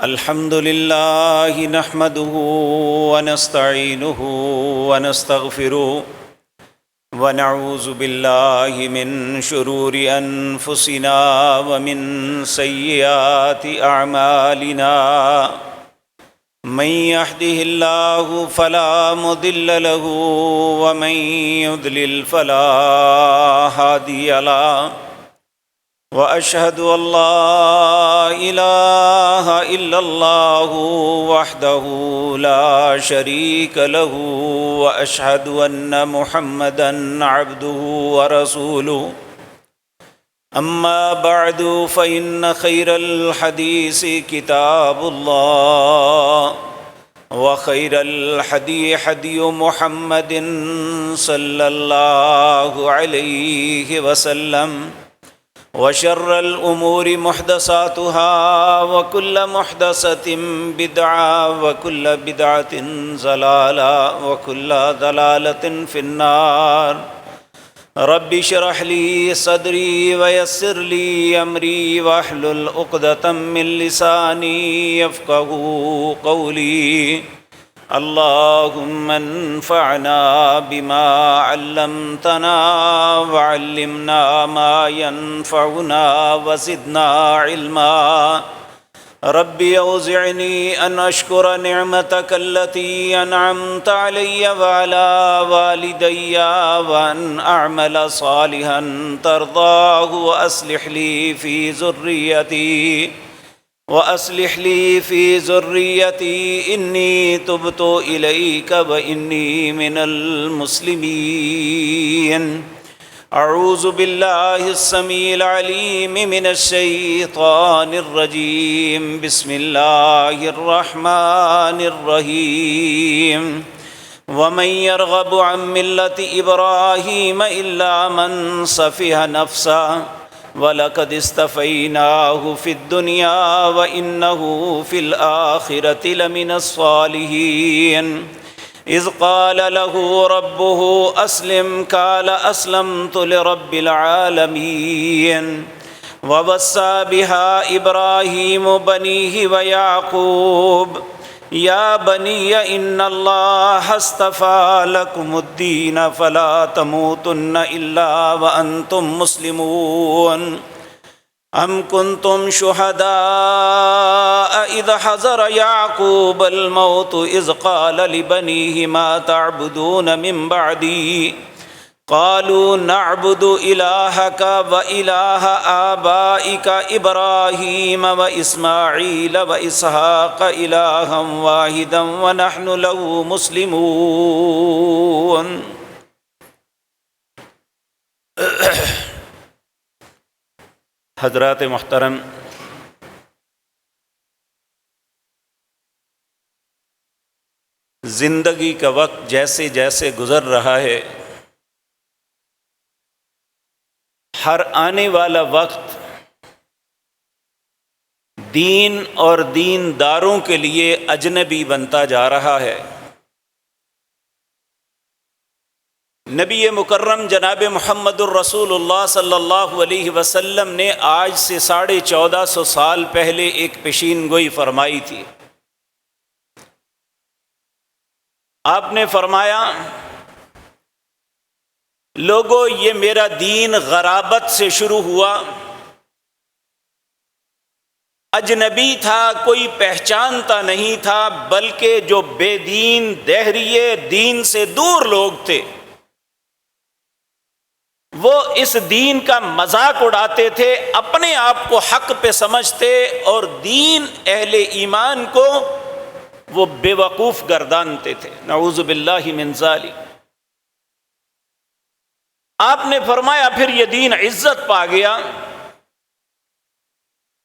الحمد لله نحمده ونستعينه ونستغفره ونعوذ بالله من شرور أنفسنا ومن سيئات أعمالنا من يهده الله فلا مضل له ومن يضلل فلا هادي له وأشهد أن لا إله إلا الله وحده لا شريك له وأشهد أن محمدًا عبده ورسوله أما بعد فإن خير الحديث كتاب الله وخير الهدي هدي محمد صلى الله عليه وسلم وشر الأمور محدثاتها وكل محدثة بدعة وكل بدعة ضلالة وكل ضلالة في النار رب اشرح لي صدري ويسر لي أمري واحلل عقدة من لساني يفقهوا قولي اللهم انفعنا بما علمتنا وعلمنا ما ينفعنا وزدنا علما رب أوزعني أن أشكر نعمتك التي أنعمت علي وعلى والدي وأن أعمل صالحا ترضاه وأصلح لي في ذريتي إني تبت إليك وإني من المسلمين أعوذ بالله السميع العليم من الشيطان الرجيم بسم الله الرحمن الرحيم ومن يرغب عن ملة إبراهيم إلا من سفه نفسه وَلَقَدِ اصْطَفَيْنَاهُ فِي الدُّنْيَا وَإِنَّهُ فِي الْآخِرَةِ لَمِنَ الصَّالِحِينَ إِذْ قَالَ لَهُ رَبُّهُ أَسْلِمْ قَالَ أَسْلَمْتُ لِرَبِّ الْعَالَمِينَ وَوَصَّى بِهَا إِبْرَاهِيمُ بَنِيهِ وَيَعْقُوبُ يَا بَنِيَّ إِنَّ اللَّهَ اصْطَفَى لَكُمُ الدِّينَ فَلَا تَمُوتُنَّ إِلَّا وَأَنْتُمْ مُسْلِمُونَ أَمْ كُنْتُمْ شُهَدَاءَ إِذْ حَضَرَ يَعْقُوبَ الْمَوْتُ إِذْ قَالَ لِبَنِيهِ مَا تَعْبُدُونَ مِنْ بَعْدِي قالوا نعبد إلهك وإله آبائك إبراهيم وإسماعيل وإسحاق إلها واحدا ونحن له مسلمون حضرات محترم، زندگی کا وقت جیسے جیسے گزر رہا ہے، ہر آنے والا وقت دین اور دینداروں کے لیے اجنبی بنتا جا رہا ہے۔ نبی مکرم جناب محمد الرسول اللہ صلی اللہ علیہ وسلم نے آج سے 1450 سال پہلے ایک پیشین گوئی فرمائی تھی۔ آپ نے فرمایا، لوگو یہ میرا دین غرابت سے شروع ہوا، اجنبی تھا، کوئی پہچانتا نہیں تھا، بلکہ جو بے دین دہریے دین سے دور لوگ تھے وہ اس دین کا مذاق اڑاتے تھے، اپنے آپ کو حق پہ سمجھتے اور دین اہل ایمان کو وہ بے وقوف گردانتے تھے۔ نعوذ باللہ من ذالک۔ آپ نے فرمایا پھر یہ دین عزت پا گیا،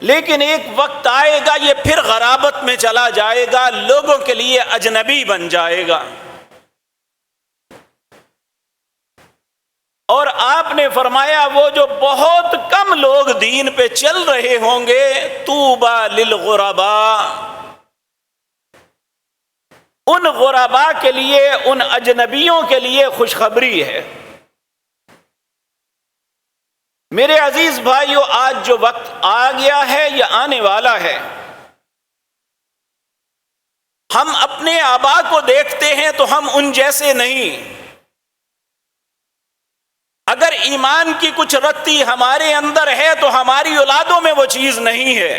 لیکن ایک وقت آئے گا یہ پھر غرابت میں چلا جائے گا، لوگوں کے لیے اجنبی بن جائے گا۔ اور آپ نے فرمایا وہ جو بہت کم لوگ دین پہ چل رہے ہوں گے، طوبی للغرباء، ان غرباء کے لیے، ان اجنبیوں کے لیے خوشخبری ہے۔ میرے عزیز بھائیو، آج جو وقت آ گیا ہے یا آنے والا ہے، ہم اپنے آبا کو دیکھتے ہیں تو ہم ان جیسے نہیں. اگر ایمان کی کچھ رتی ہمارے اندر ہے تو ہماری اولادوں میں وہ چیز نہیں ہے.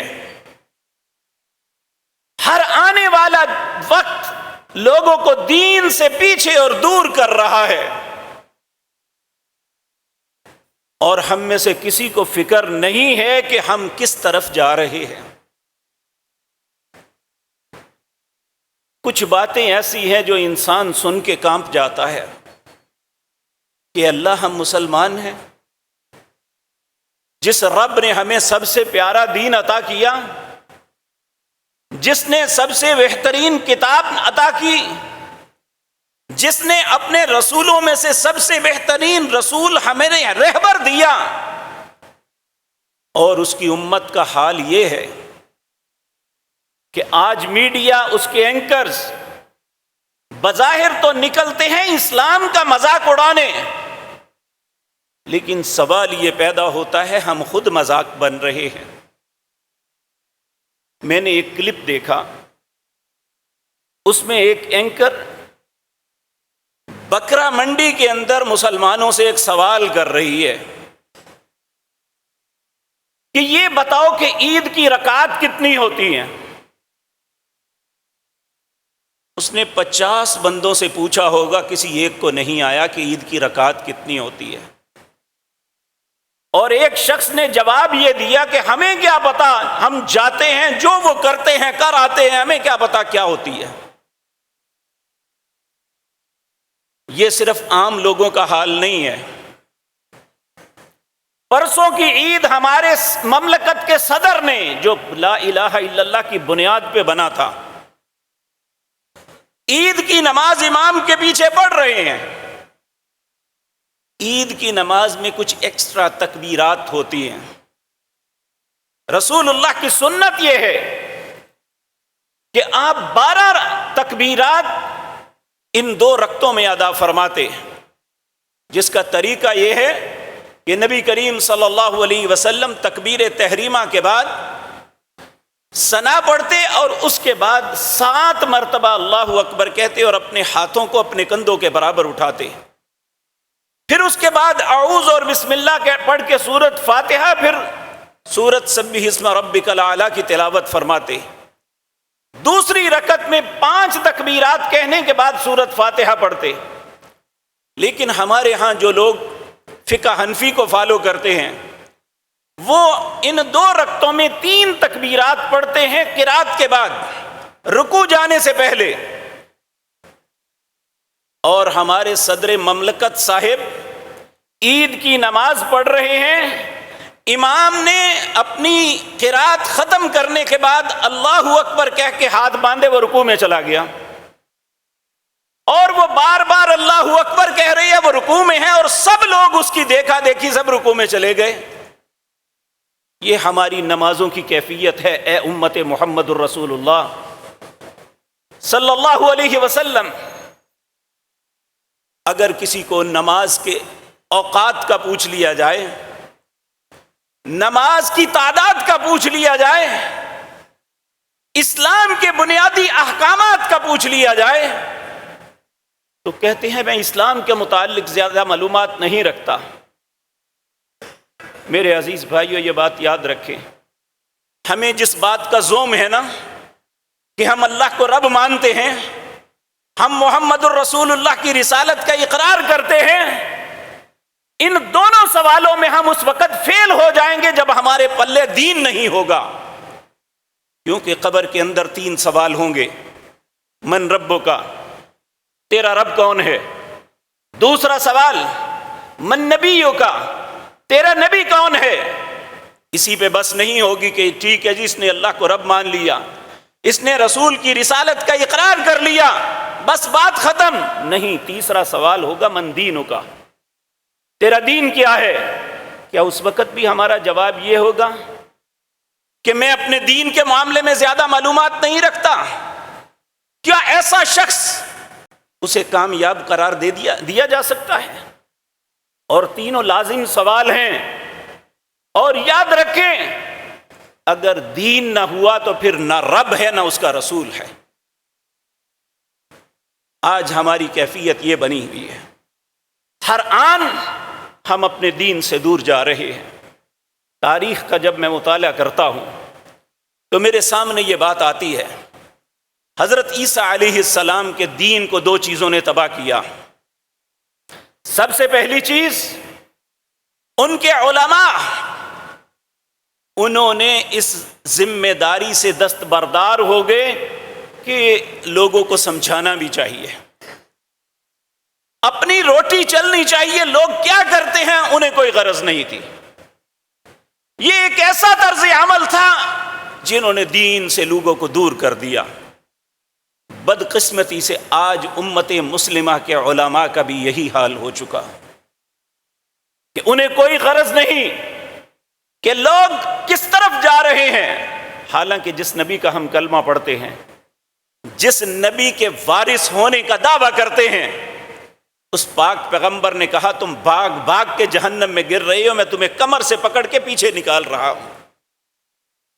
ہر آنے والا وقت لوگوں کو دین سے پیچھے اور دور کر رہا ہے، اور ہم میں سے کسی کو فکر نہیں ہے کہ ہم کس طرف جا رہے ہیں. کچھ باتیں ایسی ہیں جو انسان سن کے کانپ جاتا ہے کہ اللہ ہم مسلمان ہیں. جس رب نے ہمیں سب سے پیارا دین عطا کیا، جس نے سب سے بہترین کتاب عطا کی، جس نے اپنے رسولوں میں سے سب سے بہترین رسول ہمیں رہبر دیا، اور اس کی امت کا حال یہ ہے کہ آج میڈیا، اس کے اینکرز بظاہر تو نکلتے ہیں اسلام کا مذاق اڑانے، لیکن سوال یہ پیدا ہوتا ہے ہم خود مذاق بن رہے ہیں. میں نے ایک کلپ دیکھا، اس میں ایک اینکر بکرا منڈی کے اندر مسلمانوں سے ایک سوال کر رہی ہے کہ یہ بتاؤ کہ عید کی رکعات کتنی ہوتی ہیں. اس نے 50 بندوں سے پوچھا ہوگا، کسی ایک کو نہیں آیا کہ عید کی رکعات کتنی ہوتی ہے. اور ایک شخص نے جواب یہ دیا کہ ہمیں کیا پتا، ہم جاتے ہیں جو وہ کرتے ہیں کر آتے ہیں، ہمیں کیا پتا کیا ہوتی ہے. یہ صرف عام لوگوں کا حال نہیں ہے. پرسوں کی عید ہمارے مملکت کے صدر نے، جو لا الہ الا اللہ کی بنیاد پہ بنا تھا، عید کی نماز امام کے پیچھے پڑھ رہے ہیں. عید کی نماز میں کچھ ایکسٹرا تکبیرات ہوتی ہیں. رسول اللہ کی سنت یہ ہے کہ آپ 12 تکبیرات ان 2 رکعتوں میں ادا فرماتے، جس کا طریقہ یہ ہے کہ نبی کریم صلی اللہ علیہ وسلم تکبیر تحریمہ کے بعد ثنا پڑھتے اور اس کے بعد 7 مرتبہ اللہ اکبر کہتے اور اپنے ہاتھوں کو اپنے کندھوں کے برابر اٹھاتے. پھر اس کے بعد اعوذ اور بسم اللہ پڑھ کے سورت فاتحہ، پھر سورت سبح اسم ربک الاعلی کی تلاوت فرماتے. دوسری رکعت میں 5 تکبیرات کہنے کے بعد سورت فاتحہ پڑھتے. لیکن ہمارے ہاں جو لوگ فقہ حنفی کو فالو کرتے ہیں، وہ ان 2 رکعتوں میں 3 تکبیرات پڑھتے ہیں قرات کے بعد، رکوع جانے سے پہلے. اور ہمارے صدر مملکت صاحب عید کی نماز پڑھ رہے ہیں، امام نے اپنی قرات ختم کرنے کے بعد اللہ اکبر کہہ کے ہاتھ باندھے وہ رکوع میں چلا گیا، اور وہ بار بار اللہ اکبر کہہ رہی ہے، وہ رکوع میں ہے، اور سب لوگ اس کی دیکھا دیکھی سب رکوع میں چلے گئے. یہ ہماری نمازوں کی کیفیت ہے. اے امت محمد الرسول اللہ صلی اللہ علیہ وسلم، اگر کسی کو نماز کے اوقات کا پوچھ لیا جائے، نماز کی تعداد کا پوچھ لیا جائے، اسلام کے بنیادی احکامات کا پوچھ لیا جائے، تو کہتے ہیں میں اسلام کے متعلق زیادہ معلومات نہیں رکھتا. میرے عزیز بھائیو، یہ بات یاد رکھیں، ہمیں جس بات کا زوم ہے نا کہ ہم اللہ کو رب مانتے ہیں، ہم محمد الرسول اللہ کی رسالت کا اقرار کرتے ہیں، ان دونوں سوالوں میں ہم اس وقت فیل ہو جائیں گے جب ہمارے پلے دین نہیں ہوگا. کیونکہ قبر کے اندر 3 سوال ہوں گے. من ربو کا، تیرا رب کون ہے؟ دوسرا سوال من نبیوں کا، تیرا نبی کون ہے؟ اسی پہ بس نہیں ہوگی کہ ٹھیک ہے جی اس نے اللہ کو رب مان لیا، اس نے رسول کی رسالت کا اقرار کر لیا، بس بات ختم. نہیں، تیسرا سوال ہوگا من دینوں کا، تیرا دین کیا ہے؟ کیا اس وقت بھی ہمارا جواب یہ ہوگا کہ میں اپنے دین کے معاملے میں زیادہ معلومات نہیں رکھتا؟ کیا ایسا شخص اسے کامیاب قرار دیا جا سکتا ہے؟ اور تینوں لازم سوال ہیں. اور یاد رکھیں، اگر دین نہ ہوا تو پھر نہ رب ہے نہ اس کا رسول ہے. آج ہماری کیفیت یہ بنی ہوئی ہے، ہر آن ہم اپنے دین سے دور جا رہے ہیں۔ تاریخ کا جب میں مطالعہ کرتا ہوں تو میرے سامنے یہ بات آتی ہے، حضرت عیسیٰ علیہ السلام کے دین کو دو چیزوں نے تباہ کیا۔ سب سے پہلی چیز، ان کے علماء، انہوں نے اس ذمہ داری سے دستبردار ہو گئے کہ لوگوں کو سمجھانا بھی چاہیے، اپنی روٹی چلنی چاہیے، لوگ کیا کرتے ہیں انہیں کوئی غرض نہیں تھی۔ یہ ایک ایسا طرز عمل تھا جنہوں نے دین سے لوگوں کو دور کر دیا۔ بدقسمتی سے آج امت مسلمہ کے علماء کا بھی یہی حال ہو چکا کہ انہیں کوئی غرض نہیں کہ لوگ کس طرف جا رہے ہیں، حالانکہ جس نبی کا ہم کلمہ پڑھتے ہیں، جس نبی کے وارث ہونے کا دعویٰ کرتے ہیں، اس پاک پیغمبر نے کہا تم بھاگ بھاگ کے جہنم میں گر رہے ہو، میں تمہیں کمر سے پکڑ کے پیچھے نکال رہا ہوں۔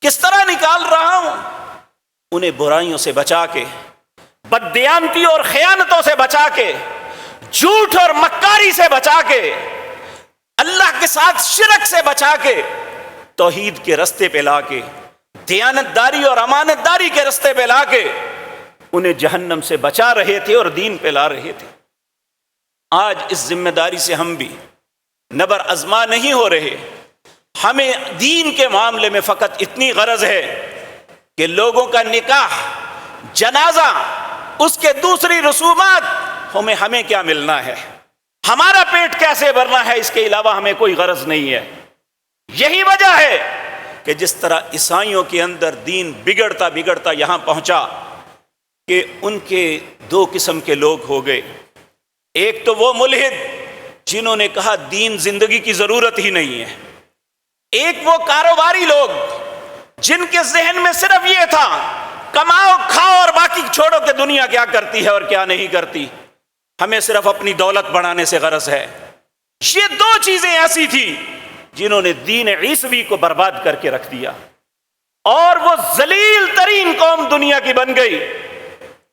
کس طرح نکال رہا ہوں؟ انہیں برائیوں سے بچا کے، بددیانتی اور خیانتوں سے بچا کے، جھوٹ اور مکاری سے بچا کے، اللہ کے ساتھ شرک سے بچا کے، توحید کے رستے پہ لا کے، دیانت داری اور امانت داری کے رستے پہ لا کے انہیں جہنم سے بچا رہے تھے اور دین پہ لا رہے تھے۔ آج اس ذمہ داری سے ہم بھی نبر ازما نہیں ہو رہے۔ ہمیں دین کے معاملے میں فقط اتنی غرض ہے کہ لوگوں کا نکاح، جنازہ، اس کے دوسری رسومات، ہمیں کیا ملنا ہے، ہمارا پیٹ کیسے بھرنا ہے، اس کے علاوہ ہمیں کوئی غرض نہیں ہے۔ یہی وجہ ہے کہ جس طرح عیسائیوں کے اندر دین بگڑتا بگڑتا یہاں پہنچا کہ ان کے دو قسم کے لوگ ہو گئے۔ ایک تو وہ ملحد جنہوں نے کہا دین زندگی کی ضرورت ہی نہیں ہے، ایک وہ کاروباری لوگ جن کے ذہن میں صرف یہ تھا کماؤ کھاؤ اور باقی چھوڑو کہ دنیا کیا کرتی ہے اور کیا نہیں کرتی، ہمیں صرف اپنی دولت بڑھانے سے غرض ہے۔ یہ دو چیزیں ایسی تھی جنہوں نے دین عیسوی کو برباد کر کے رکھ دیا، اور وہ ذلیل ترین قوم دنیا کی بن گئی۔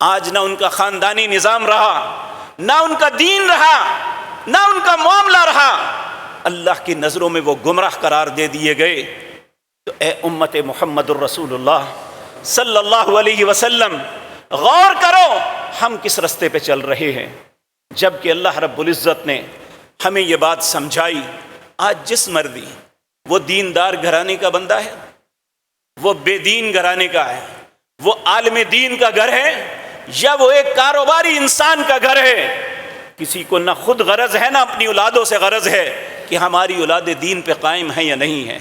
آج نہ ان کا خاندانی نظام رہا، نہ ان کا دین رہا، نہ ان کا معاملہ رہا، اللہ کی نظروں میں وہ گمراہ قرار دے دیے گئے۔ تو اے امت محمد الرسول اللہ صلی اللہ علیہ وسلم، غور کرو ہم کس رستے پہ چل رہے ہیں، جبکہ اللہ رب العزت نے ہمیں یہ بات سمجھائی۔ آج جس مردی وہ دیندار گھرانے کا بندہ ہے، وہ بے دین گھرانے کا ہے، وہ عالم دین کا گھر ہے یا وہ ایک کاروباری انسان کا گھر ہے، کسی کو نہ خود غرض ہے نہ اپنی اولادوں سے غرض ہے کہ ہماری اولاد دین پہ قائم ہیں یا نہیں ہیں۔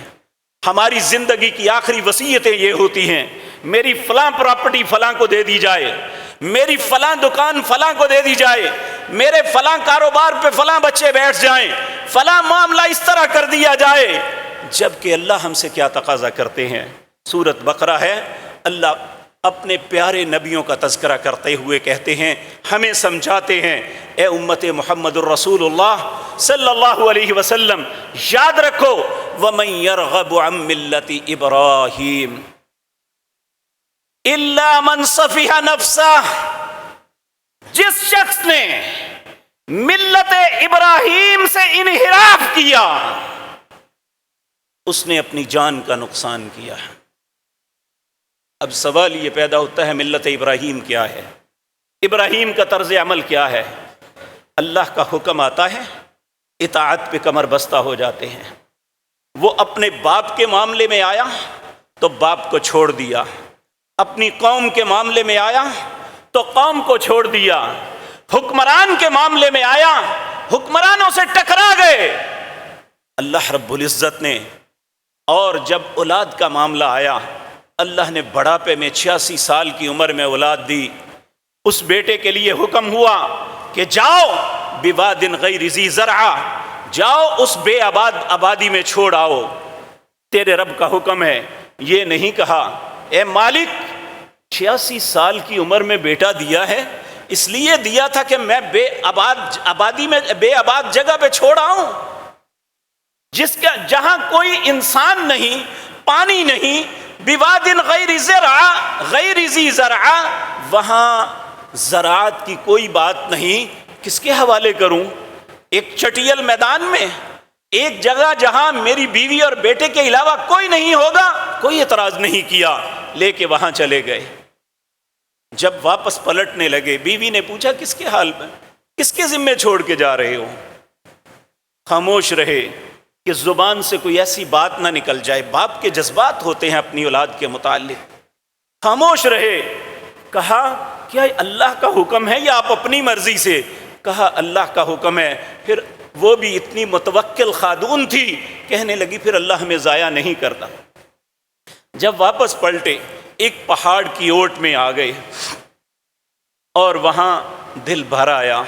ہماری زندگی کی آخری وصیتیں یہ ہوتی ہیں میری فلاں پراپرٹی فلاں کو دے دی جائے، میری فلاں دکان فلاں کو دے دی جائے، میرے فلاں کاروبار پہ فلاں بچے بیٹھ جائیں، فلاں معاملہ اس طرح کر دیا جائے، جبکہ اللہ ہم سے کیا تقاضا کرتے ہیں۔ سورۃ بقرہ ہے، اللہ اپنے پیارے نبیوں کا تذکرہ کرتے ہوئے کہتے ہیں، ہمیں سمجھاتے ہیں، اے امت محمد الرسول اللہ صلی اللہ علیہ وسلم، یاد رکھو وَمَن يَرْغَبُ عَن مِّلَّةِ إِبْرَاهِيمَ إِلَّا مَن صَفِحَ نَفْسَهُ، جس شخص نے ملت ابراہیم سے انحراف کیا اس نے اپنی جان کا نقصان کیا۔ اب سوال یہ پیدا ہوتا ہے ملت ابراہیم کیا ہے، ابراہیم کا طرز عمل کیا ہے؟ اللہ کا حکم آتا ہے، اطاعت پہ کمر بستہ ہو جاتے ہیں۔ وہ اپنے باپ کے معاملے میں آیا تو باپ کو چھوڑ دیا، اپنی قوم کے معاملے میں آیا تو قوم کو چھوڑ دیا، حکمران کے معاملے میں آیا حکمرانوں سے ٹکرا گئے اللہ رب العزت نے۔ اور جب اولاد کا معاملہ آیا، اللہ نے بڑھاپے میں 86 سال کی عمر میں اولاد دی، اس بیٹے کے لیے حکم ہوا کہ جاؤ بواد غیر ذی زرع، جاؤ اس بے آباد آبادی میں چھوڑ آؤ، تیرے رب کا حکم ہے۔ یہ نہیں کہا اے مالک 86 سال کی عمر میں بیٹا دیا ہے، اس لیے دیا تھا کہ میں بے آباد جگہ پہ چھوڑ آؤں، جہاں کوئی انسان نہیں، پانی نہیں، بواد غیر زرع غیر ذی زرع، وہاں زراعت کی کوئی بات نہیں، کس کے حوالے کروں؟ ایک چٹیل میدان میں، ایک جگہ جہاں میری بیوی اور بیٹے کے علاوہ کوئی نہیں ہوگا، کوئی اعتراض نہیں کیا، لے کے وہاں چلے گئے۔ جب واپس پلٹنے لگے، بیوی نے پوچھا کس کے حال میں، کس کے ذمے چھوڑ کے جا رہے ہو؟ خاموش رہے کہ زبان سے کوئی ایسی بات نہ نکل جائے، باپ کے جذبات ہوتے ہیں اپنی اولاد کے متعلق۔ خاموش رہے۔ کہا کیا اللہ کا حکم ہے یا آپ اپنی مرضی سے؟ کہا اللہ کا حکم ہے۔ پھر وہ بھی اتنی متوکل خاتون تھی، کہنے لگی پھر اللہ ہمیں ضائع نہیں کرتا۔ جب واپس پلٹے، ایک پہاڑ کی اوٹ میں آ گئے اور وہاں دل بھر آیا۔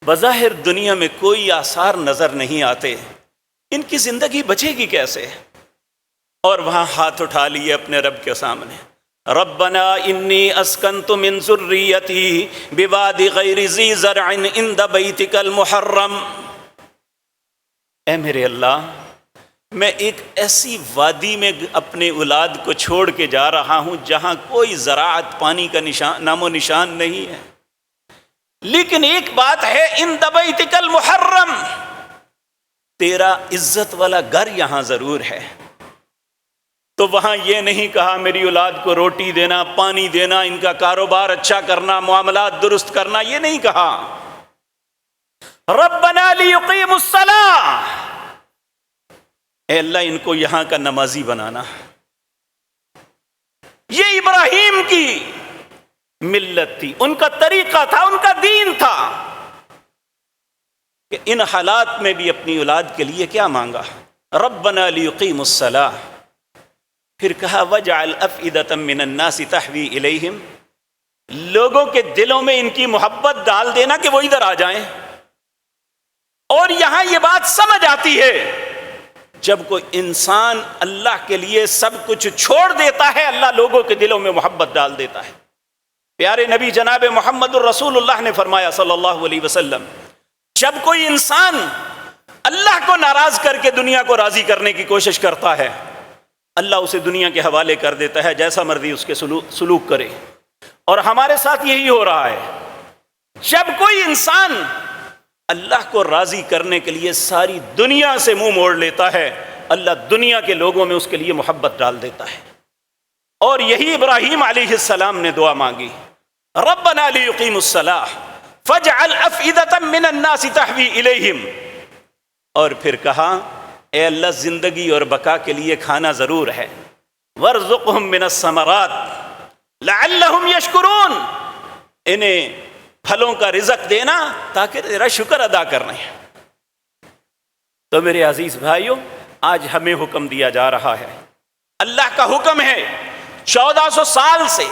بظاہر دنیا میں کوئی آثار نظر نہیں آتے، ان کی زندگی بچے گی کیسے؟ اور وہاں ہاتھ اٹھا لیے اپنے رب کے سامنے، ربنا انی اسکنت من ذریتی بواد غیر ذی زرع عند بیتک المحرم۔ اے میرے اللہ، میں ایک ایسی وادی میں اپنے اولاد کو چھوڑ کے جا رہا ہوں جہاں کوئی زراعت، پانی کا نام و نشان نہیں ہے، لیکن ایک بات ہے، عند بیتک المحرم، تیرا عزت والا گھر یہاں ضرور ہے۔ تو وہاں یہ نہیں کہا میری اولاد کو روٹی دینا، پانی دینا، ان کا کاروبار اچھا کرنا، معاملات درست کرنا، یہ نہیں کہا۔ ربنا لیقیموا الصلاۃ، اے اللہ ان کو یہاں کا نمازی بنانا۔ یہ ابراہیم کی ملت تھی، ان کا طریقہ تھا، ان کا دین تھا کہ ان حالات میں بھی اپنی اولاد کے لیے کیا مانگا؟ ربنا لیقیموا الصلاۃ۔ پھر کہا وَجْعَلْ أَفْئِدَةً مِّنَ النَّاسِ تَهْوِي إِلَيْهِمْ، لوگوں کے دلوں میں ان کی محبت ڈال دینا کہ وہ ادھر آ جائیں۔ اور یہاں یہ بات سمجھ آتی ہے، جب کوئی انسان اللہ کے لیے سب کچھ چھوڑ دیتا ہے، اللہ لوگوں کے دلوں میں محبت ڈال دیتا ہے۔ پیارے نبی جناب محمد الرسول اللہ نے فرمایا صلی اللہ علیہ وسلم، جب کوئی انسان اللہ کو ناراض کر کے دنیا کو راضی کرنے کی کوشش کرتا ہے، اللہ اسے دنیا کے حوالے کر دیتا ہے، جیسا مرضی اس کے سلوک کرے۔ اور ہمارے ساتھ یہی ہو رہا ہے، جب کوئی انسان اللہ کو راضی کرنے کے لیے ساری دنیا سے منہ موڑ لیتا ہے، اللہ دنیا کے لوگوں میں اس کے لیے محبت ڈال دیتا ہے۔ اور یہی ابراہیم علیہ السلام نے دعا مانگی، ربنا لیقیموا الصلاۃ فاجعل افئدۃ من الناس تہوی الیہم۔ اور پھر کہا اے اللہ زندگی اور بقا کے لیے کھانا ضرور ہے، وارزقہم من الثمرات لعلہم یشکرون، انہیں پھلوں کا رزق دینا تاکہ تیرا شکر ادا کریں۔ تو میرے عزیز بھائیوں، آج ہمیں حکم دیا جا رہا ہے، اللہ کا حکم ہے 1400 سال سے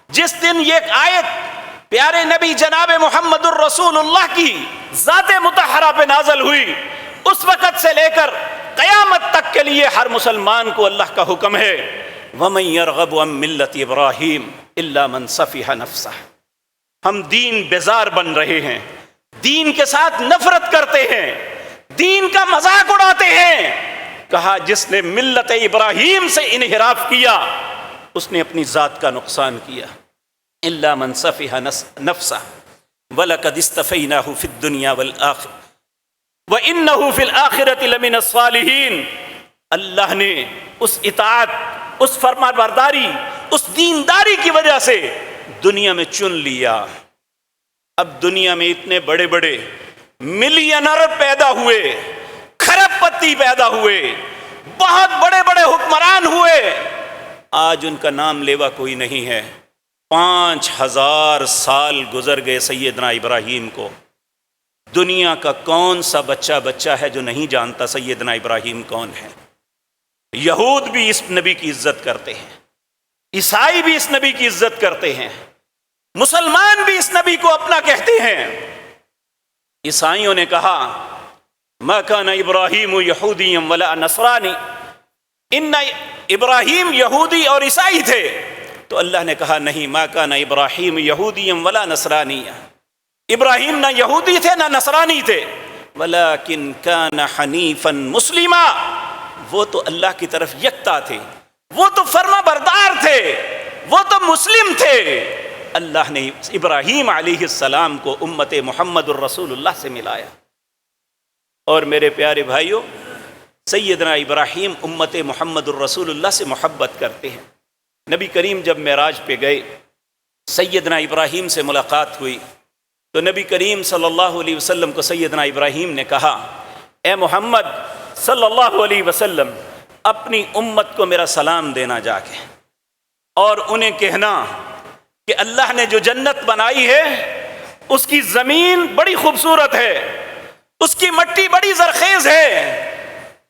جس دن یہ آیت پیارے نبی جناب محمد الرسول اللہ کی ذات مطہرہ پہ نازل ہوئی، اس وقت سے لے کر قیامت تک کے لیے ہر مسلمان کو اللہ کا حکم ہے، وَمَن يَرْغَبُ عَن مِّلَّةِ إِبْرَاهِيمَ إِلَّا مَن سَفِحَ نَفْسَهُ۔ ہم دین بیزار بن رہے ہیں، دین کے ساتھ نفرت کرتے ہیں، دین کا مذاق اڑاتے ہیں۔ کہا جس نے ملت ابراہیم سے انحراف کیا اس نے اپنی ذات کا نقصان کیا۔ إِلَّا مَن سَفِحَ نَفْسَهُ وَلَقَدِ اصْطَفَيْنَاهُ فِي الدُّنْيَا وَالْآخِرَةِ وَإِنَّهُ فِي الْآخِرَةِ لَمِنَ الصَّالِحِينَ۔ اللہ نے اس اطاعت، اس فرما برداری، اس دینداری کی وجہ سے دنیا میں چن لیا۔ اب دنیا میں اتنے بڑے بڑے ملینر پیدا ہوئے، کھرب پتی پیدا ہوئے، بہت بڑے بڑے حکمران ہوئے، آج ان کا نام لیوا کوئی نہیں ہے۔ 5000 سال گزر گئے سیدنا ابراہیم کو، دنیا کا کون سا بچہ ہے جو نہیں جانتا سیدنا ابراہیم کون ہے؟ یہود بھی اس نبی کی عزت کرتے ہیں، عیسائی بھی اس نبی کی عزت کرتے ہیں، مسلمان بھی اس نبی کو اپنا کہتے ہیں۔ عیسائیوں نے کہا ما کان ابراہیم یہودی ولا نصرانی، ان ابراہیم یہودی اور عیسائی تھے، تو اللہ نے کہا نہیں، ما کان ابراہیم یہودی ولا نصرانی، ابراہیم نہ یہودی تھے نہ نصرانی تھے، ولیکن کان حنیفا مسلما، وہ تو اللہ کی طرف یکتا تھے، وہ تو فرما بردار تھے، وہ تو مسلم تھے۔ اللہ نے ابراہیم علیہ السلام کو امت محمد الرسول اللہ سے ملایا۔ اور میرے پیارے بھائیوں، سیدنا ابراہیم امت محمد الرسول اللہ سے محبت کرتے ہیں۔ نبی کریم جب معراج پہ گئے، سیدنا ابراہیم سے ملاقات ہوئی تو نبی کریم صلی اللہ علیہ وسلم کو سیدنا ابراہیم نے کہا، اے محمد صلی اللہ علیہ وسلم، اپنی امت کو میرا سلام دینا جا کے، اور انہیں کہنا کہ اللہ نے جو جنت بنائی ہے اس کی زمین بڑی خوبصورت ہے، اس کی مٹی بڑی زرخیز ہے،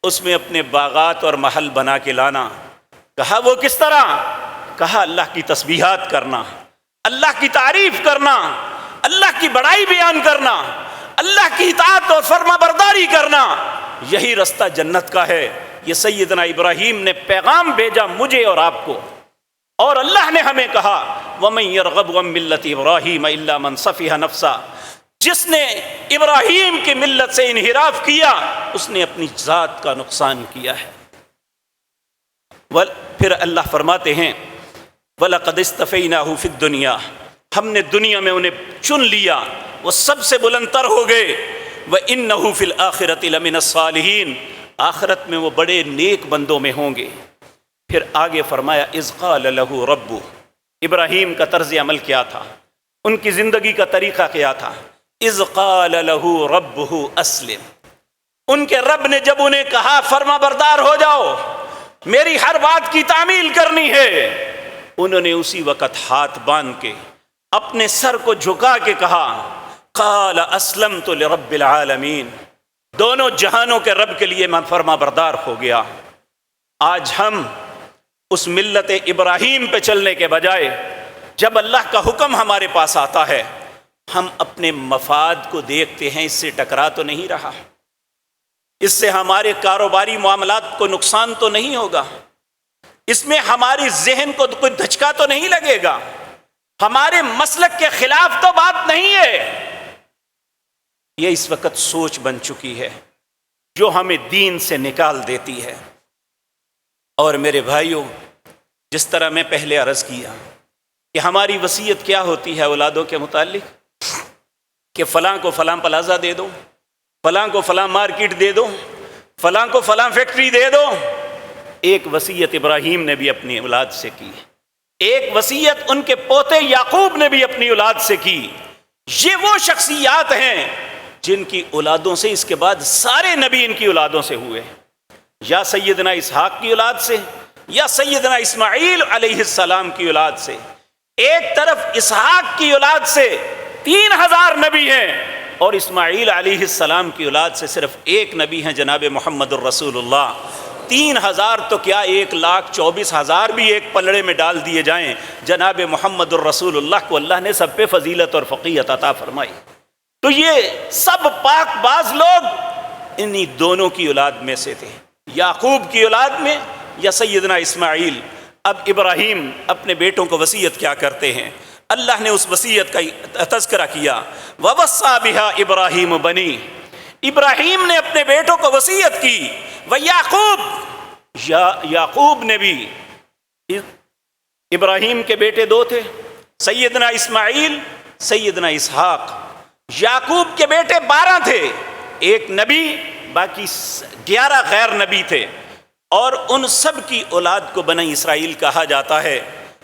اس میں اپنے باغات اور محل بنا کے لانا۔ کہا وہ کس طرح؟ کہا اللہ کی تسبیحات کرنا، اللہ کی تعریف کرنا، اللہ کی بڑائی بیان کرنا، اللہ کی اطاعت اور فرما برداری کرنا، یہی رستہ جنت کا ہے۔ یہ سیدنا ابراہیم نے پیغام بھیجا مجھے اور آپ کو، اور اللہ نے ہمیں کہا وَمَن يَرْغَبُ عَن مِّلَّةِ إِبْرَاهِيمَ إِلَّا مَن سَفِهَ نَفْسَهُ، جس نے ابراہیم کی ملت سے انحراف کیا اس نے اپنی ذات کا نقصان کیا ہے۔ پھر اللہ فرماتے ہیں وَلَقَدِ اسْتَفَيْنَاهُ فِي الدُّنْيَا، ہم نے دنیا میں انہیں چن لیا، وہ سب سے بلند تر ہو گئے۔ وَإِنَّهُ فِي الْآخِرَةِ لَمِنَ الصَّالِحِينَ، آخرت میں وہ بڑے نیک بندوں میں ہوں گے۔ پھر آگے فرمایا اذ قال له ربه، ابراہیم کا طرز عمل کیا تھا، ان کی زندگی کا طریقہ کیا تھا؟ اذ قال له ربه اسلم، ان کے رب نے جب انہیں کہا فرما بردار ہو جاؤ، میری ہر بات کی تعمیل کرنی ہے، انہوں نے اسی وقت ہاتھ باندھ کے اپنے سر کو جھکا کے کہا قال اسلمت لرب العالمین، دونوں جہانوں کے رب کے لیے میں فرما بردار ہو گیا۔ آج ہم اس ملت ابراہیم پہ چلنے کے بجائے جب اللہ کا حکم ہمارے پاس آتا ہے ہم اپنے مفاد کو دیکھتے ہیں، اس سے ٹکرا تو نہیں رہا، اس سے ہمارے کاروباری معاملات کو نقصان تو نہیں ہوگا، اس میں ہماری ذہن کو کوئی دھچکا تو نہیں لگے گا، ہمارے مسلک کے خلاف تو بات نہیں ہے۔ یہ اس وقت سوچ بن چکی ہے جو ہمیں دین سے نکال دیتی ہے۔ اور میرے بھائیوں، جس طرح میں پہلے عرض کیا کہ ہماری وصیت کیا ہوتی ہے اولادوں کے متعلق کہ فلاں کو فلاں پلازہ دے دو، فلاں کو فلاں مارکیٹ دے دو، فلاں کو فلاں فیکٹری دے دو۔ ایک وصیت ابراہیم نے بھی اپنی اولاد سے کی، ایک وصیت ان کے پوتے یعقوب نے بھی اپنی اولاد سے کی۔ یہ وہ شخصیات ہیں جن کی اولادوں سے اس کے بعد سارے نبی ان کی اولادوں سے ہوئے، یا سیدنا اسحاق کی اولاد سے یا سیدنا اسماعیل علیہ السلام کی اولاد سے۔ ایک طرف اسحاق کی اولاد سے 3000 نبی ہیں اور اسماعیل علیہ السلام کی اولاد سے صرف ایک نبی ہیں جناب محمد الرسول اللہ۔ 3000 تو کیا 1,24,000 بھی ایک پلڑے میں ڈال دیے جائیں، جناب محمد الرسول اللہ کو اللہ نے سب پہ فضیلت اور فقیہت عطا فرمائی۔ تو یہ سب پاک باز لوگ انہی دونوں کی اولاد میں سے تھے، یعقوب کی اولاد میں یا سیدنا اسماعیل۔ اب ابراہیم اپنے بیٹوں کو وصیت کیا کرتے ہیں؟ اللہ نے اس وصیت کا تذکرہ کیا وَوَصَّى بِهَا إِبْرَاهِيمُ بَنِيهِ، ابراہیم نے اپنے بیٹوں کو وصیت کی، وَيَعْقُوب، یعقوب نے بھی۔ ابراہیم کے بیٹے 2 تھے، سیدنا اسماعیل، سیدنا اسحاق۔ یعقوب کے بیٹے 12 تھے، ایک نبی، باقی 11 غیر نبی تھے، اور ان سب کی اولاد کو بنی اسرائیل کہا جاتا ہے۔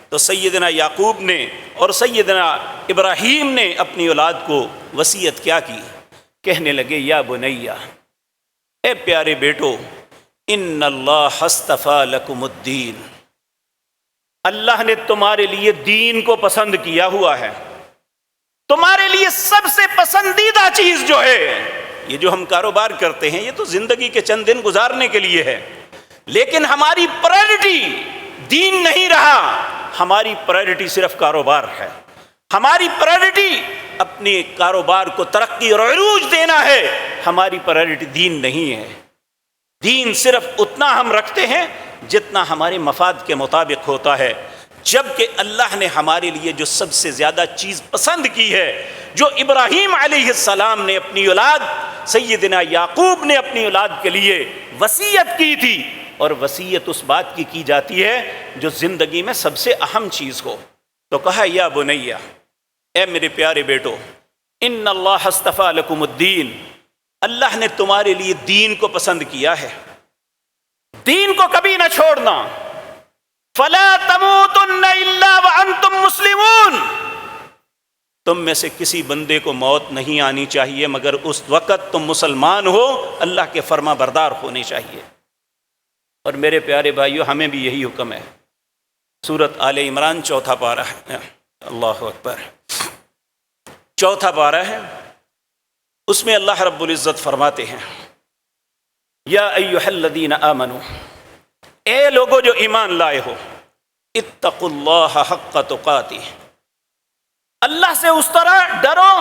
تو سیدنا یعقوب نے اور سیدنا ابراہیم نے اپنی اولاد کو وصیت کیا کی؟ کہنے لگے یا بنیا، اے پیارے بیٹو، ان اللہ اصطفیٰ لکم الدین، اللہ نے تمہارے لیے دین کو پسند کیا ہوا ہے۔ تمہارے لیے سب سے پسندیدہ چیز جو ہے، یہ جو ہم کاروبار کرتے ہیں یہ تو زندگی کے چند دن گزارنے کے لیے ہے، لیکن ہماری پرائرٹی دین نہیں رہا، ہماری پرائرٹی صرف کاروبار ہے، ہماری پرائرٹی اپنے کاروبار کو ترقی اور عروج دینا ہے، ہماری پرائرٹی دین نہیں ہے۔ دین صرف اتنا ہم رکھتے ہیں جتنا ہمارے مفاد کے مطابق ہوتا ہے، جبکہ اللہ نے ہمارے لیے جو سب سے زیادہ چیز پسند کی ہے، جو ابراہیم علیہ السلام نے اپنی اولاد، سیدنا یعقوب نے اپنی اولاد کے لیے وصیت کی تھی، اور وصیت اس بات کی جاتی ہے جو زندگی میں سب سے اہم چیز ہو۔ تو کہا یا بنیا، اے میرے پیارے بیٹو، ان اللہ اصطفیٰ لکم الدین، اللہ نے تمہارے لیے دین کو پسند کیا ہے، دین کو کبھی نہ چھوڑنا۔ فلا تموتن الا وانتم مسلمون، تم میں سے کسی بندے کو موت نہیں آنی چاہیے مگر اس وقت تم مسلمان ہو، اللہ کے فرما بردار ہونے چاہیے۔ اور میرے پیارے بھائیو، ہمیں بھی یہی حکم ہے۔ سورۃ آل عمران 4 پارہ ہے، اللہ اکبر، 4 پارہ ہے، اس میں اللہ رب العزت فرماتے ہیں یا ایھا الذین آمنوا، اے لوگو جو ایمان لائے ہو، اتقوا اللہ حق تقاتہ، اللہ سے اس طرح ڈرو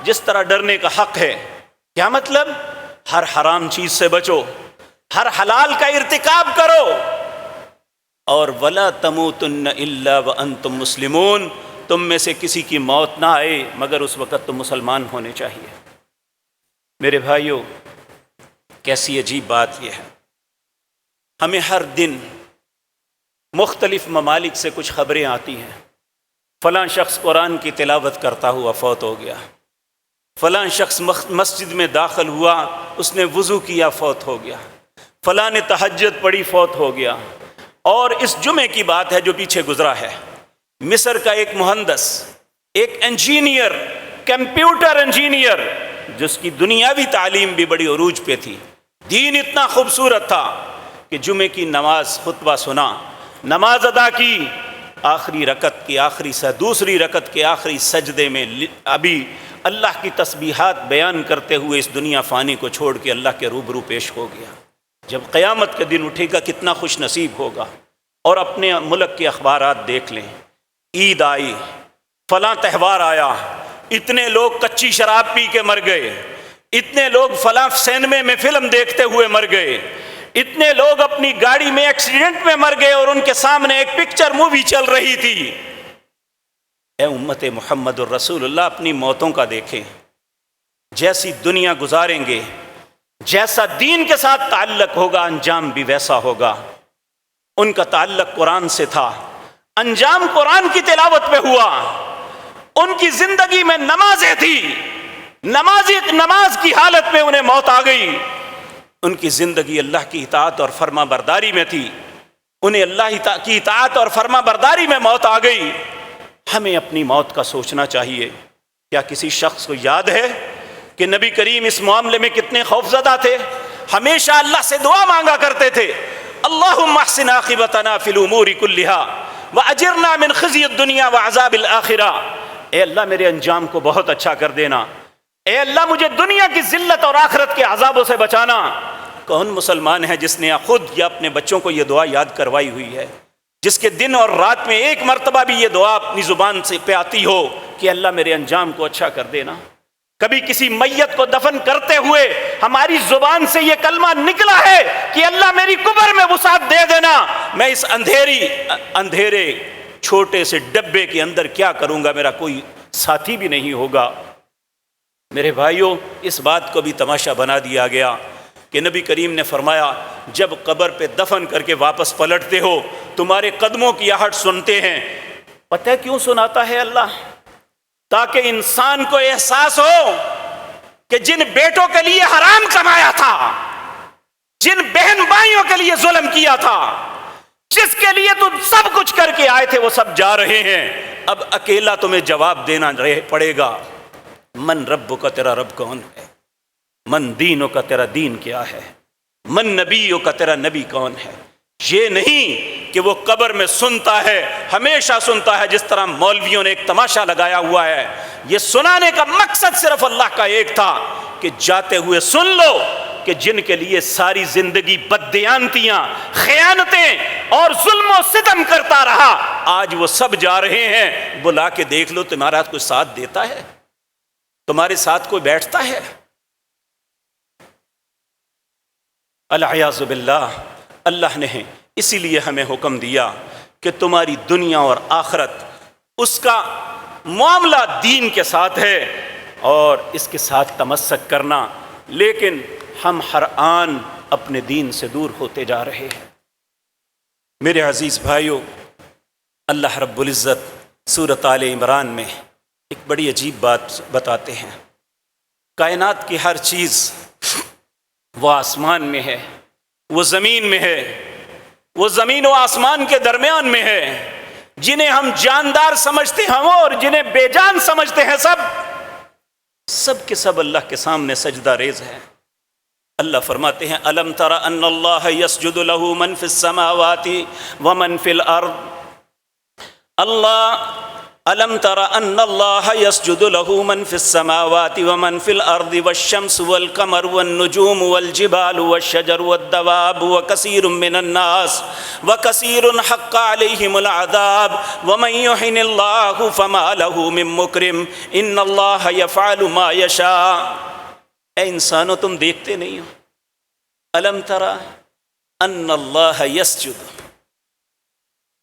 جس طرح ڈرنے کا حق ہے۔ کیا مطلب؟ ہر حرام چیز سے بچو، ہر حلال کا ارتکاب کرو، اور ولا تموتن الا وانتم مسلمون، تم میں سے کسی کی موت نہ آئے مگر اس وقت تم مسلمان ہونے چاہیے۔ میرے بھائیو، کیسی عجیب بات یہ ہے، ہمیں ہر دن مختلف ممالک سے کچھ خبریں آتی ہیں، فلاں شخص قرآن کی تلاوت کرتا ہوا فوت ہو گیا، فلاں شخص مسجد میں داخل ہوا، اس نے وضو کیا فوت ہو گیا، فلاں نے تہجد پڑھی فوت ہو گیا۔ اور اس جمعے کی بات ہے جو پیچھے گزرا ہے، مصر کا ایک مہندس، ایک انجینئر، کمپیوٹر انجینئر، جس کی دنیاوی تعلیم بھی بڑی عروج پہ تھی، دین اتنا خوبصورت تھا کہ جمعے کی نماز خطبہ سنا، نماز ادا کی، آخری رکعت کی دوسری رکعت کے آخری سجدے میں ابھی اللہ کی تسبیحات بیان کرتے ہوئے اس دنیا فانی کو چھوڑ کے اللہ کے روبرو پیش ہو گیا۔ جب قیامت کے دن اٹھے گا کتنا خوش نصیب ہوگا۔ اور اپنے ملک کے اخبارات دیکھ لیں، عید آئی، فلاں تہوار آیا، اتنے لوگ کچی شراب پی کے مر گئے، اتنے لوگ فلاں سینمے میں فلم دیکھتے ہوئے مر گئے، اتنے لوگ اپنی گاڑی میں ایکسیڈنٹ میں مر گئے اور ان کے سامنے ایک پکچر مووی چل رہی تھی۔ اے امت محمد الرسول اللہ، اپنی موتوں کا دیکھیں، جیسی دنیا گزاریں گے، جیسا دین کے ساتھ تعلق ہوگا، انجام بھی ویسا ہوگا۔ ان کا تعلق قرآن سے تھا، انجام قرآن کی تلاوت پہ ہوا۔ ان کی زندگی میں نمازیں تھی، نماز کی حالت میں انہیں موت آ گئی۔ ان کی زندگی اللہ کی اطاعت اور فرما برداری میں تھی، انہیں اللہ کی اطاعت اور فرما برداری میں موت آ گئی۔ ہمیں اپنی موت کا سوچنا چاہیے۔ کیا کسی شخص کو یاد ہے کہ نبی کریم اس معاملے میں کتنے خوفزدہ تھے؟ ہمیشہ اللہ سے دعا مانگا کرتے تھے، اللہم احسن عاقبتنا فی الامور کلہا واجرنا من خزی الدنیا وعذاب الآخرہ۔ اے اللہ میرے انجام کو بہت اچھا کر دینا، اے اللہ مجھے دنیا کی ذلت اور آخرت کے عذابوں سے بچانا۔ کون مسلمان ہے جس نے خود یا اپنے بچوں کو یہ دعا یاد کروائی ہوئی ہے، جس کے دن اور رات میں ایک مرتبہ بھی یہ دعا اپنی زبان سے پہ آتی ہو کہ اللہ میرے انجام کو اچھا کر دینا؟ کبھی کسی میت کو دفن کرتے ہوئے ہماری زبان سے یہ کلمہ نکلا ہے کہ اللہ میری قبر میں وسعت دے دینا، میں اس اندھیرے چھوٹے سے ڈبے کے اندر کیا کروں گا، میرا کوئی ساتھی بھی نہیں ہوگا۔ میرے بھائیوں، اس بات کو بھی تماشا بنا دیا گیا کہ نبی کریم نے فرمایا، جب قبر پہ دفن کر کے واپس پلٹتے ہو تمہارے قدموں کی آہٹ سنتے ہیں۔ پتہ ہے کیوں سناتا ہے اللہ؟ تاکہ انسان کو احساس ہو کہ جن بیٹوں کے لیے حرام کمایا تھا، جن بہن بھائیوں کے لیے ظلم کیا تھا، جس کے لیے تم سب کچھ کر کے آئے تھے، وہ سب جا رہے ہیں۔ اب اکیلا تمہیں جواب دینا پڑے گا، من ربک، تیرا رب کون ہے؟ من دینک، تیرا دین کیا ہے؟ من نبیک، تیرا نبی کون ہے؟ یہ نہیں کہ وہ قبر میں سنتا ہے، ہمیشہ سنتا ہے، جس طرح مولویوں نے ایک تماشا لگایا ہوا ہے۔ یہ سنانے کا مقصد صرف اللہ کا ایک تھا کہ جاتے ہوئے سن لو کہ جن کے لیے ساری زندگی بددیانتیاں، خیانتیں اور ظلم و ستم کرتا رہا، آج وہ سب جا رہے ہیں۔ بلا کے دیکھ لو، تمہارا کوئی ساتھ دیتا ہے؟ تمہارے ساتھ کوئی بیٹھتا ہے؟ العیاذ باللہ۔ اللہ نے اسی لیے ہمیں حکم دیا کہ تمہاری دنیا اور آخرت، اس کا معاملہ دین کے ساتھ ہے اور اس کے ساتھ تمسک کرنا، لیکن ہم ہر آن اپنے دین سے دور ہوتے جا رہے ہیں۔ میرے عزیز بھائیوں، اللہ رب العزت سورۃ آل عمران میں ایک بڑی عجیب بات بتاتے ہیں۔ کائنات کی ہر چیز وہ آسمان میں ہے، وہ زمین میں ہے، وہ زمین و آسمان کے درمیان میں ہے، جنہیں ہم جاندار سمجھتے ہیں اور جنہیں بے جان سمجھتے ہیں، سب کے سب اللہ کے سامنے سجدہ ریز ہیں۔ اللہ فرماتے ہیں الم تر ان اللہ یسجد لہ من فی السماوات ومن فی الارض، الم تر ان اللہ یسجد لہ من فی السماوات ومن فی الارض والشمس والقمر والنجوم والجبال والشجر والدواب وکثیر من الناس وکثیر حق علیہم العذاب ومن یہن اللہ فما لہ من مکرم ان اللہ یفعل ما یشاء۔ اے انسانوں، تم دیکھتے نہیں ہو؟ الم ترى ان اللہ یسجد،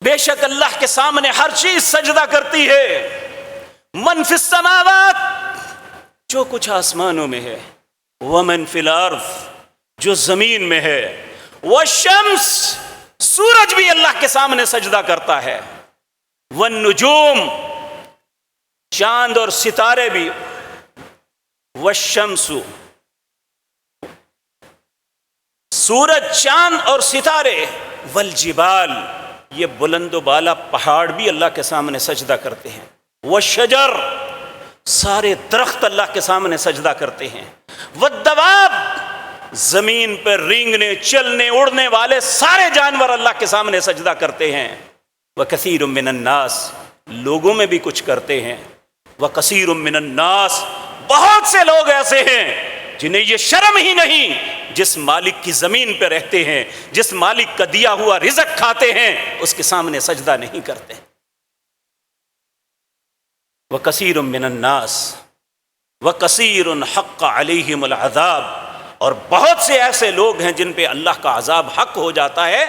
بے شک اللہ کے سامنے ہر چیز سجدہ کرتی ہے، من فی السماوات، جو کچھ آسمانوں میں ہے، ومن فی الارض، جو زمین میں ہے، والشمس، سورج بھی اللہ کے سامنے سجدہ کرتا ہے، والنجوم، چاند اور ستارے بھی، والشمس، سورج، چاند اور ستارے، والجبال، یہ بلند و بالا پہاڑ بھی اللہ کے سامنے سجدہ کرتے ہیں، والشجر، سارے درخت اللہ کے سامنے سجدہ کرتے ہیں، والدواب، زمین پر رینگنے چلنے اڑنے والے سارے جانور اللہ کے سامنے سجدہ کرتے ہیں، وکثیر من الناس، لوگوں میں بھی کچھ کرتے ہیں، وکثیر من الناس، بہت سے لوگ ایسے ہیں جنہیں یہ شرم ہی نہیں، جس مالک کی زمین پہ رہتے ہیں، جس مالک کا دیا ہوا رزق کھاتے ہیں، اس کے سامنے سجدہ نہیں کرتے۔ وَكَثِيرٌ مِّنَ النَّاسِ وَكَثِيرٌ حَقَّ عَلَيْهِمُ الْعَذَابُ، اور بہت سے ایسے لوگ ہیں جن پہ اللہ کا عذاب حق ہو جاتا ہے،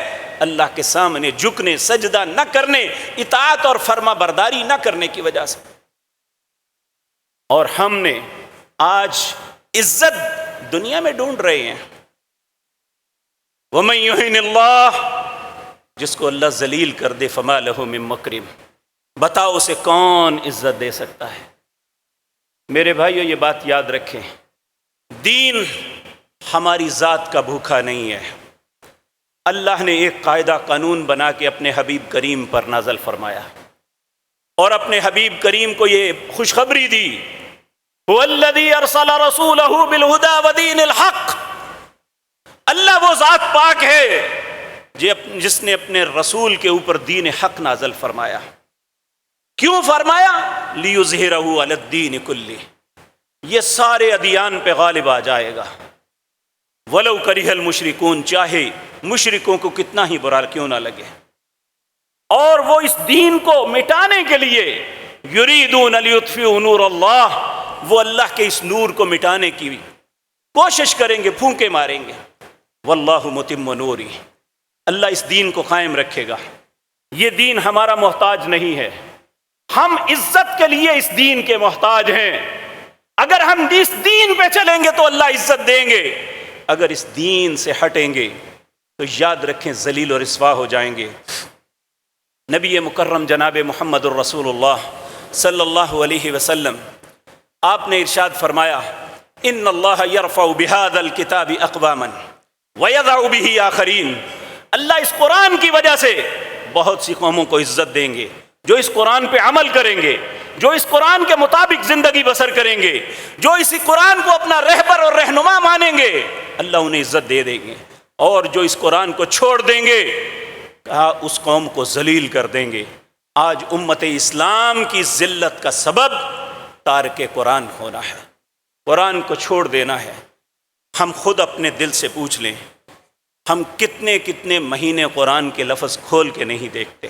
اللہ کے سامنے جھکنے، سجدہ نہ کرنے، اطاعت اور فرما برداری نہ کرنے کی وجہ سے۔ اور ہم نے آج عزت دنیا میں ڈھونڈ رہے ہیں۔ وَمَن يُهِنِ اللَّهُ، جس کو اللہ ذلیل کر دے، فَمَا لَهُ مِن مُکرم، بتاؤ اسے کون عزت دے سکتا ہے؟ میرے بھائیو، یہ بات یاد رکھیں، دین ہماری ذات کا بھوکا نہیں ہے۔ اللہ نے ایک قاعدہ قانون بنا کے اپنے حبیب کریم پر نازل فرمایا، اور اپنے حبیب کریم کو یہ خوشخبری دی، هو الذی ارسل رسولہ بالہدی ودین الحق، اللہ وہ ذات پاک ہے جس نے اپنے رسول کے اوپر دین حق نازل فرمایا۔ کیوں فرمایا؟ لیظہرہ علی الدین کلہ، یہ سارے ادیان پہ غالب آ جائے گا، ولو کرہ المشرکون، چاہے مشرکوں کو کتنا ہی برا کیوں نہ لگے۔ اور وہ اس دین کو مٹانے کے لیے، یریدون لیطفئوا نور اللہ، وہ اللہ کے اس نور کو مٹانے کی کوشش کریں گے، پھونکے ماریں گے۔ واللہ متم نورہ، اللہ اس دین کو قائم رکھے گا۔ یہ دین ہمارا محتاج نہیں ہے، ہم عزت کے لیے اس دین کے محتاج ہیں۔ اگر ہم اس دین پہ چلیں گے تو اللہ عزت دیں گے، اگر اس دین سے ہٹیں گے تو یاد رکھیں ذلیل و رسوا ہو جائیں گے۔ نبی مکرم جناب محمد الرسول اللہ صلی اللہ علیہ وسلم، آپ نے ارشاد فرمایا، ان اللہ یرفع بہذا الکتاب اقواما ویضع بہ آخرین، اللہ اس قرآن کی وجہ سے بہت سی قوموں کو عزت دیں گے جو اس قرآن پہ عمل کریں گے، جو اس قرآن کے مطابق زندگی بسر کریں گے، جو اسی قرآن کو اپنا رہبر اور رہنما مانیں گے، اللہ انہیں عزت دے دیں گے، اور جو اس قرآن کو چھوڑ دیں گے، کہا اس قوم کو ذلیل کر دیں گے۔ آج امت اسلام کی ذلت کا سبب تارک قرآن ہونا ہے، قرآن کو چھوڑ دینا ہے۔ ہم خود اپنے دل سے پوچھ لیں، ہم کتنے مہینے قرآن کے لفظ کھول کے نہیں دیکھتے؟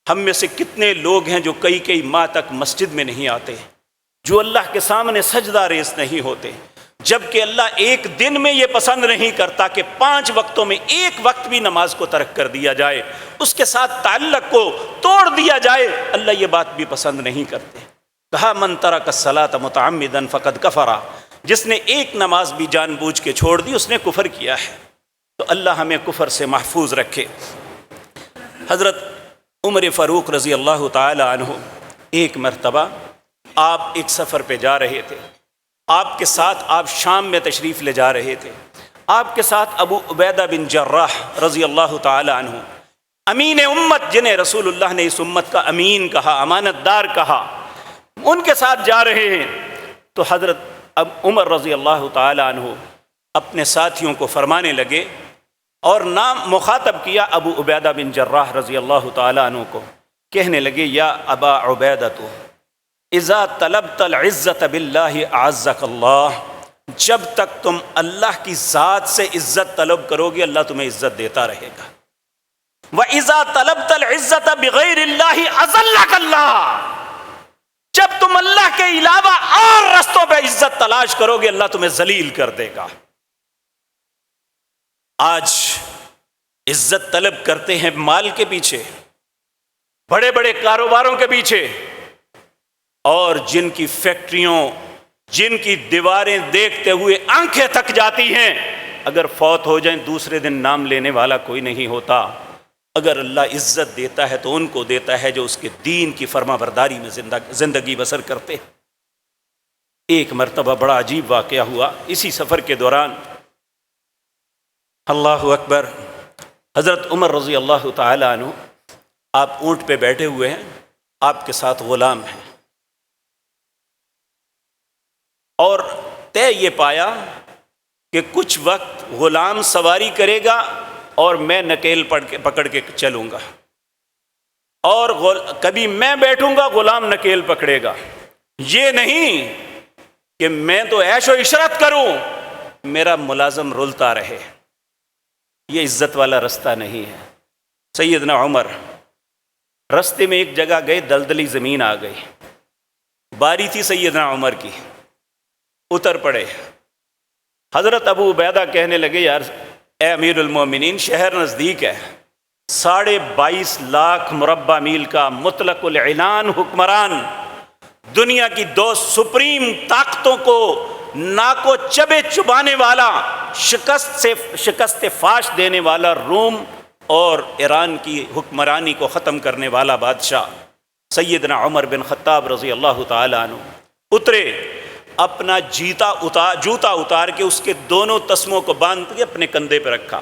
ہم میں سے کتنے لوگ ہیں جو کئی ماہ تک مسجد میں نہیں آتے، جو اللہ کے سامنے سجدہ ریز نہیں ہوتے، جبکہ اللہ ایک دن میں یہ پسند نہیں کرتا کہ 5 وقتوں میں ایک وقت بھی نماز کو ترک کر دیا جائے، اس کے ساتھ تعلق کو توڑ دیا جائے، اللہ یہ بات بھی پسند نہیں کرتے۔ کہا من ترک الصلاۃ متعمدا فقد کفر، جس نے ایک نماز بھی جان بوجھ کے چھوڑ دی اس نے کفر کیا ہے۔ تو اللہ ہمیں کفر سے محفوظ رکھے۔ حضرت عمر فاروق رضی اللہ تعالی عنہ ایک مرتبہ آپ ایک سفر پہ جا رہے تھے، آپ کے ساتھ آپ شام میں تشریف لے جا رہے تھے، آپ کے ساتھ ابو عبیدہ بن جراح رضی اللہ تعالی عنہ، امین امت، جنہیں رسول اللہ نے اس امت کا امین کہا، امانت دار کہا، ان کے ساتھ جا رہے ہیں۔ تو حضرت عمر رضی اللہ تعالی عنہ اپنے ساتھیوں کو فرمانے لگے اور نام مخاطب کیا ابو عبیدہ بن جراح رضی اللہ تعالی عنہ کو، کہنے لگے یا ابا عبیدہ اذا طلبت العزت باللہ اعزک اللہ، جب تک تم اللہ کی ذات سے عزت طلب کرو گے اللہ تمہیں عزت دیتا رہے گا، وَإِذَا طَلَبْتَ الْعِزَّةَ بِغَيْرِ اللَّهِ أَذَلَّكَ اللَّهُ، جب تم اللہ کے علاوہ اور رستوں پہ عزت تلاش کرو گے اللہ تمہیں ذلیل کر دے گا۔ آج عزت طلب کرتے ہیں مال کے پیچھے، بڑے بڑے کاروباروں کے پیچھے، اور جن کی فیکٹریوں، جن کی دیواریں دیکھتے ہوئے آنکھیں تھک جاتی ہیں، اگر فوت ہو جائیں دوسرے دن نام لینے والا کوئی نہیں ہوتا۔ اگر اللہ عزت دیتا ہے تو ان کو دیتا ہے جو اس کے دین کی فرما برداری میں زندگی بسر کرتے ہیں۔ ایک مرتبہ بڑا عجیب واقعہ ہوا اسی سفر کے دوران، اللہ اکبر، حضرت عمر رضی اللہ تعالی عنہ آپ اونٹ پہ بیٹھے ہوئے ہیں، آپ کے ساتھ غلام ہیں، اور طے یہ پایا کہ کچھ وقت غلام سواری کرے گا اور میں نکیل پکڑ کے چلوں گا، اور کبھی میں بیٹھوں گا غلام نکیل پکڑے گا، یہ نہیں کہ میں تو عیش و عشرت کروں میرا ملازم رولتا رہے، یہ عزت والا رستہ نہیں ہے۔ سیدنا عمر رستے میں ایک جگہ گئے، دلدلی زمین آ گئی، باری تھی سیدنا عمر کی، اتر پڑے۔ حضرت ابو عبیدہ کہنے لگے یار اے امیر المومنین، شہر نزدیک ہے، 22.5 لاکھ مربع میل کا مطلق العنان حکمران، دنیا کی 2 سپریم طاقتوں کو ناکو چبے چبانے والا، شکست فاش دینے والا روم اور ایران کی حکمرانی کو ختم کرنے والا بادشاہ سیدنا عمر بن خطاب رضی اللہ تعالی عنہ اترے، اپنا جوتا اتار کے اس کے دونوں تسموں کو باندھ کے اپنے کندھے پہ رکھا،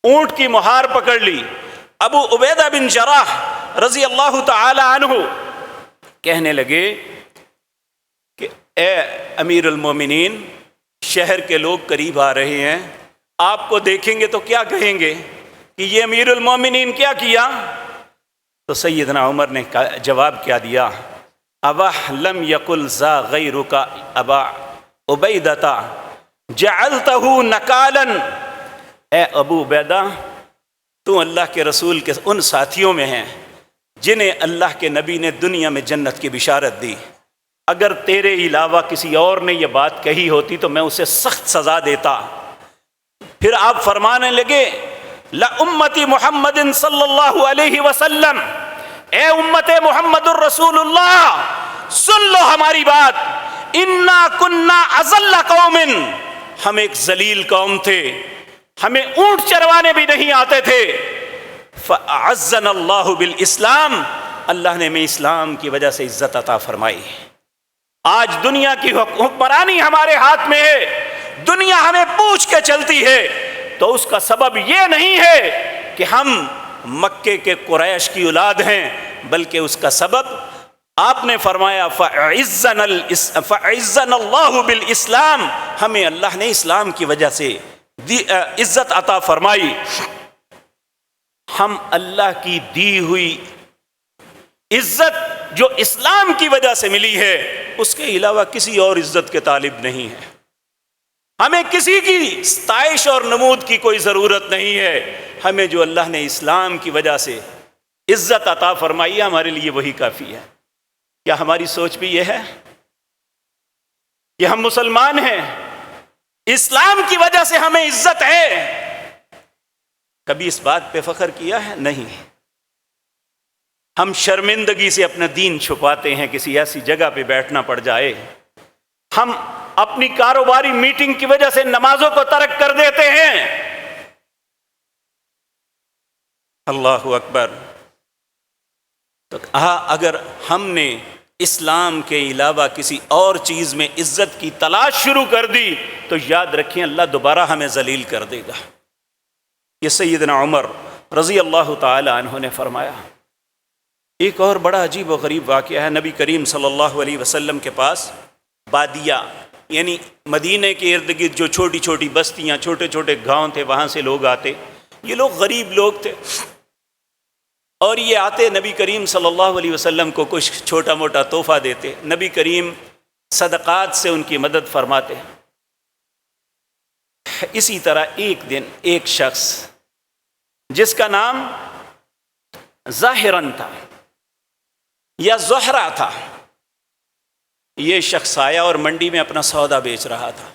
اونٹ کی مہار پکڑ لی۔ ابو عبیدہ بن جراح رضی اللہ تعالی عنہ کہنے لگے کہ اے امیر المومنین، شہر کے لوگ قریب آ رہے ہیں، آپ کو دیکھیں گے تو کیا کہیں گے کہ یہ امیر المومنین کیا کیا؟ تو سیدنا عمر نے جواب کیا دیا، لم یقل ذا غیرک ابا عبیدہ جعلتہ نکالا، اے ابو عبیدہ تو اللہ کے رسول کے ان ساتھیوں میں ہیں جنہیں اللہ کے نبی نے دنیا میں جنت کی بشارت دی، اگر تیرے علاوہ کسی اور نے یہ بات کہی ہوتی تو میں اسے سخت سزا دیتا۔ پھر آپ فرمانے لگے لأمتی محمد صلی اللہ علیہ وسلم، اے امت محمد الرسول اللہ سن لو ہماری بات، انا کننا اذل قوم، ہم ایک ذلیل قوم تھے، ہمیں اونٹ چروانے بھی نہیں آتے تھے، فاعزنا اللہ بالاسلام، اللہ نے ہمیں اسلام کی وجہ سے عزت عطا فرمائی۔ آج دنیا کی حکمرانی ہمارے ہاتھ میں ہے، دنیا ہمیں پوچھ کے چلتی ہے، تو اس کا سبب یہ نہیں ہے کہ ہم مکے کے قریش کی اولاد ہیں، بلکہ اس کا سبب آپ نے فرمایا فَأَعِزَّنَا اللَّهُ بِالْإِسْلام، ہمیں اللہ نے اسلام کی وجہ سے عزت عطا فرمائی۔ ہم اللہ کی دی ہوئی عزت جو اسلام کی وجہ سے ملی ہے اس کے علاوہ کسی اور عزت کے طالب نہیں ہے، ہمیں کسی کی ستائش اور نمود کی کوئی ضرورت نہیں ہے، ہمیں جو اللہ نے اسلام کی وجہ سے عزت عطا فرمائی ہے ہمارے لیے وہی کافی ہے۔ کیا ہماری سوچ بھی یہ ہے کہ ہم مسلمان ہیں، اسلام کی وجہ سے ہمیں عزت ہے؟ کبھی اس بات پہ فخر کیا ہے؟ نہیں۔ ہم شرمندگی سے اپنا دین چھپاتے ہیں، کسی ایسی جگہ پہ بیٹھنا پڑ جائے، ہم اپنی کاروباری میٹنگ کی وجہ سے نمازوں کو ترک کر دیتے ہیں۔ اللہ اکبر۔ تو کہا اگر ہم نے اسلام کے علاوہ کسی اور چیز میں عزت کی تلاش شروع کر دی تو یاد رکھیں اللہ دوبارہ ہمیں ذلیل کر دے گا۔ یہ سیدنا عمر رضی اللہ تعالی عنہ نے فرمایا۔ ایک اور بڑا عجیب و غریب واقعہ ہے، نبی کریم صلی اللہ علیہ وسلم کے پاس بادیہ یعنی مدینہ کے ارد گرد جو چھوٹی چھوٹی بستیاں چھوٹے چھوٹے گاؤں تھے وہاں سے لوگ آتے، یہ لوگ غریب لوگ تھے، اور یہ آتے نبی کریم صلی اللہ علیہ وسلم کو کچھ چھوٹا موٹا تحفہ دیتے، نبی کریم صدقات سے ان کی مدد فرماتے۔ اسی طرح ایک دن ایک شخص جس کا نام ظاہراً تھا یا زہرا تھا، یہ شخص آیا اور منڈی میں اپنا سودا بیچ رہا تھا۔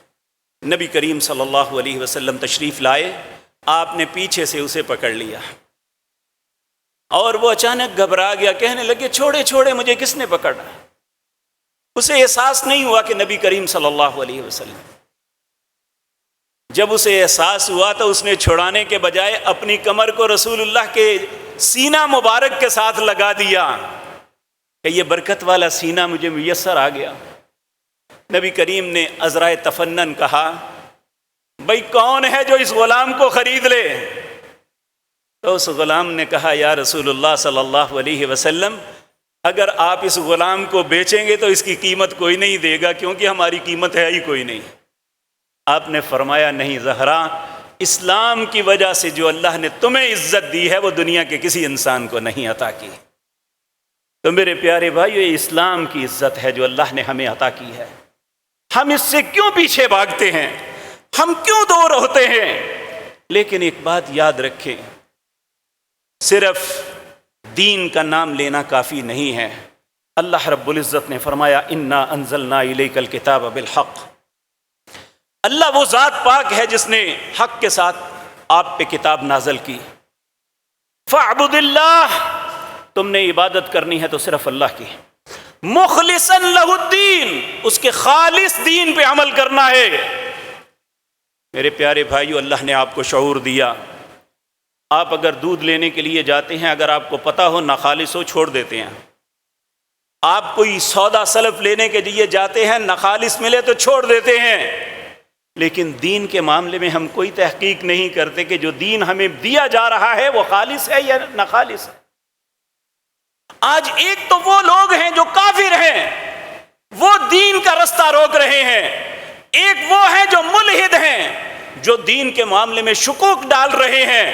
نبی کریم صلی اللہ علیہ وسلم تشریف لائے، آپ نے پیچھے سے اسے پکڑ لیا اور وہ اچانک گھبرا گیا، کہنے لگے چھوڑے چھوڑے مجھے کس نے پکڑا؟ اسے احساس نہیں ہوا کہ نبی کریم صلی اللہ علیہ وسلم۔ جب اسے احساس ہوا تو اس نے چھڑانے کے بجائے اپنی کمر کو رسول اللہ کے سینہ مبارک کے ساتھ لگا دیا کہ یہ برکت والا سینہ مجھے میسر آ گیا۔ نبی کریم نے عذرائے تفنن کہا، بھئی کون ہے جو اس غلام کو خرید لے؟ تو اس غلام نے کہا، یا رسول اللہ صلی اللہ علیہ وسلم، اگر آپ اس غلام کو بیچیں گے تو اس کی قیمت کوئی نہیں دے گا، کیونکہ ہماری قیمت ہے ہی کوئی نہیں۔ آپ نے فرمایا، نہیں زہرا، اسلام کی وجہ سے جو اللہ نے تمہیں عزت دی ہے وہ دنیا کے کسی انسان کو نہیں عطا کی۔ تو میرے پیارے بھائیو، یہ اسلام کی عزت ہے جو اللہ نے ہمیں عطا کی ہے۔ ہم اس سے کیوں پیچھے بھاگتے ہیں؟ ہم کیوں دور ہوتے ہیں؟ لیکن ایک بات یاد رکھیں، صرف دین کا نام لینا کافی نہیں ہے۔ اللہ رب العزت نے فرمایا، انا انزلنا الیک الکتاب بالحق۔ اللہ وہ ذات پاک ہے جس نے حق کے ساتھ آپ پہ کتاب نازل کی۔ فاعبد اللہ، تم نے عبادت کرنی ہے تو صرف اللہ کی، مخلصا لہ الدین، اس کے خالص دین پہ عمل کرنا ہے۔ میرے پیارے بھائیو، اللہ نے آپ کو شعور دیا۔ آپ اگر دودھ لینے کے لیے جاتے ہیں، اگر آپ کو پتہ ہو ناخالص ہو، چھوڑ دیتے ہیں۔ آپ کوئی سودا سلف لینے کے لیے جاتے ہیں، ناخالص ملے تو چھوڑ دیتے ہیں۔ لیکن دین کے معاملے میں ہم کوئی تحقیق نہیں کرتے کہ جو دین ہمیں دیا جا رہا ہے وہ خالص ہے یا ناخالص ہے۔ آج ایک تو وہ لوگ ہیں جو کافر ہیں، وہ دین کا رستہ روک رہے ہیں، ایک وہ ہیں جو ملحد ہیں، جو دین کے معاملے میں شکوک ڈال رہے ہیں،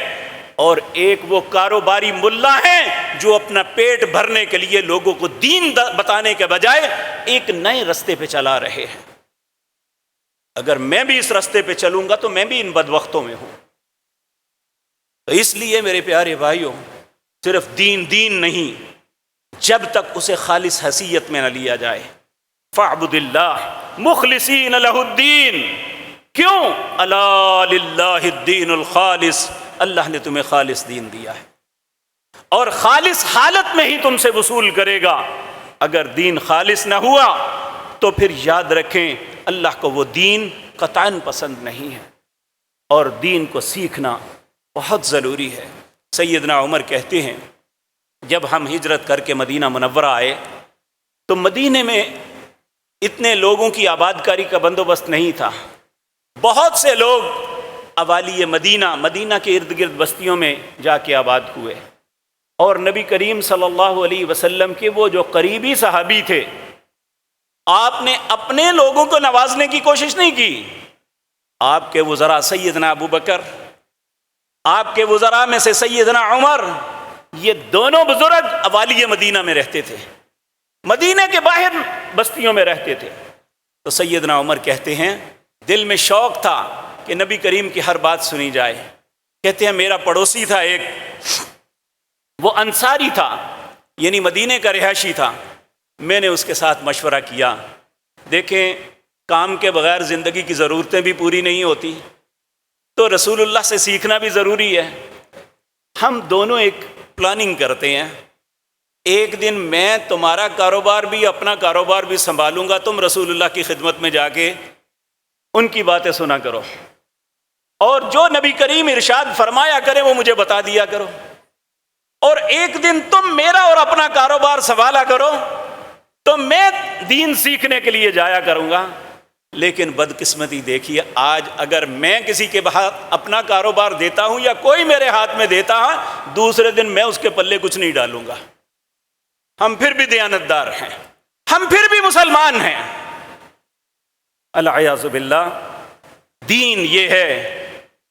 اور ایک وہ کاروباری ملا ہیں جو اپنا پیٹ بھرنے کے لیے لوگوں کو دین بتانے کے بجائے ایک نئے رستے پہ چلا رہے ہیں۔ اگر میں بھی اس رستے پہ چلوں گا تو میں بھی ان بدبختوں میں ہوں۔ تو اس لیے میرے پیارے بھائیوں، صرف دین دین نہیں، جب تک اسے خالص حیثیت میں نہ لیا جائے۔ فاعبد اللہ مخلصین لہ الدین، کیوں؟ الا للہ الدین الخالص، اللہ نے تمہیں خالص دین دیا ہے اور خالص حالت میں ہی تم سے وصول کرے گا۔ اگر دین خالص نہ ہوا تو پھر یاد رکھیں اللہ کو وہ دین قطعاً پسند نہیں ہے، اور دین کو سیکھنا بہت ضروری ہے۔ سیدنا عمر کہتے ہیں، جب ہم ہجرت کر کے مدینہ منورہ آئے تو مدینے میں اتنے لوگوں کی آباد کاری کا بندوبست نہیں تھا۔ بہت سے لوگ اوالی مدینہ کے ارد گرد بستیوں میں جا کے آباد ہوئے، اور نبی کریم صلی اللہ علیہ وسلم کے وہ جو قریبی صحابی تھے، آپ نے اپنے لوگوں کو نوازنے کی کوشش نہیں کی۔ آپ کے وزراء سیدنا ابو بکر، آپ کے وزراء میں سے سیدنا عمر، یہ دونوں بزرگ اوالی مدینہ میں رہتے تھے، مدینہ کے باہر بستیوں میں رہتے تھے۔ تو سیدنا عمر کہتے ہیں، دل میں شوق تھا کہ نبی کریم کی ہر بات سنی جائے۔ کہتے ہیں میرا پڑوسی تھا ایک، وہ انصاری تھا، یعنی مدینے کا رہائشی تھا۔ میں نے اس کے ساتھ مشورہ کیا، دیکھیں کام کے بغیر زندگی کی ضرورتیں بھی پوری نہیں ہوتی، تو رسول اللہ سے سیکھنا بھی ضروری ہے۔ ہم دونوں ایک پلاننگ کرتے ہیں، ایک دن میں تمہارا کاروبار بھی اپنا کاروبار بھی سنبھالوں گا، تم رسول اللہ کی خدمت میں جا کے ان کی باتیں سنا کرو، اور جو نبی کریم ارشاد فرمایا کرے وہ مجھے بتا دیا کرو۔ اور ایک دن تم میرا اور اپنا کاروبار سنبھالا کرو تو میں دین سیکھنے کے لیے جایا کروں گا۔ لیکن بدقسمتی دیکھیے، آج اگر میں کسی کے ہاتھ اپنا کاروبار دیتا ہوں یا کوئی میرے ہاتھ میں دیتا ہے، دوسرے دن میں اس کے پلے کچھ نہیں ڈالوں گا۔ ہم پھر بھی دیانتدار ہیں، ہم پھر بھی مسلمان ہیں۔ العیاذ باللہ، دین یہ ہے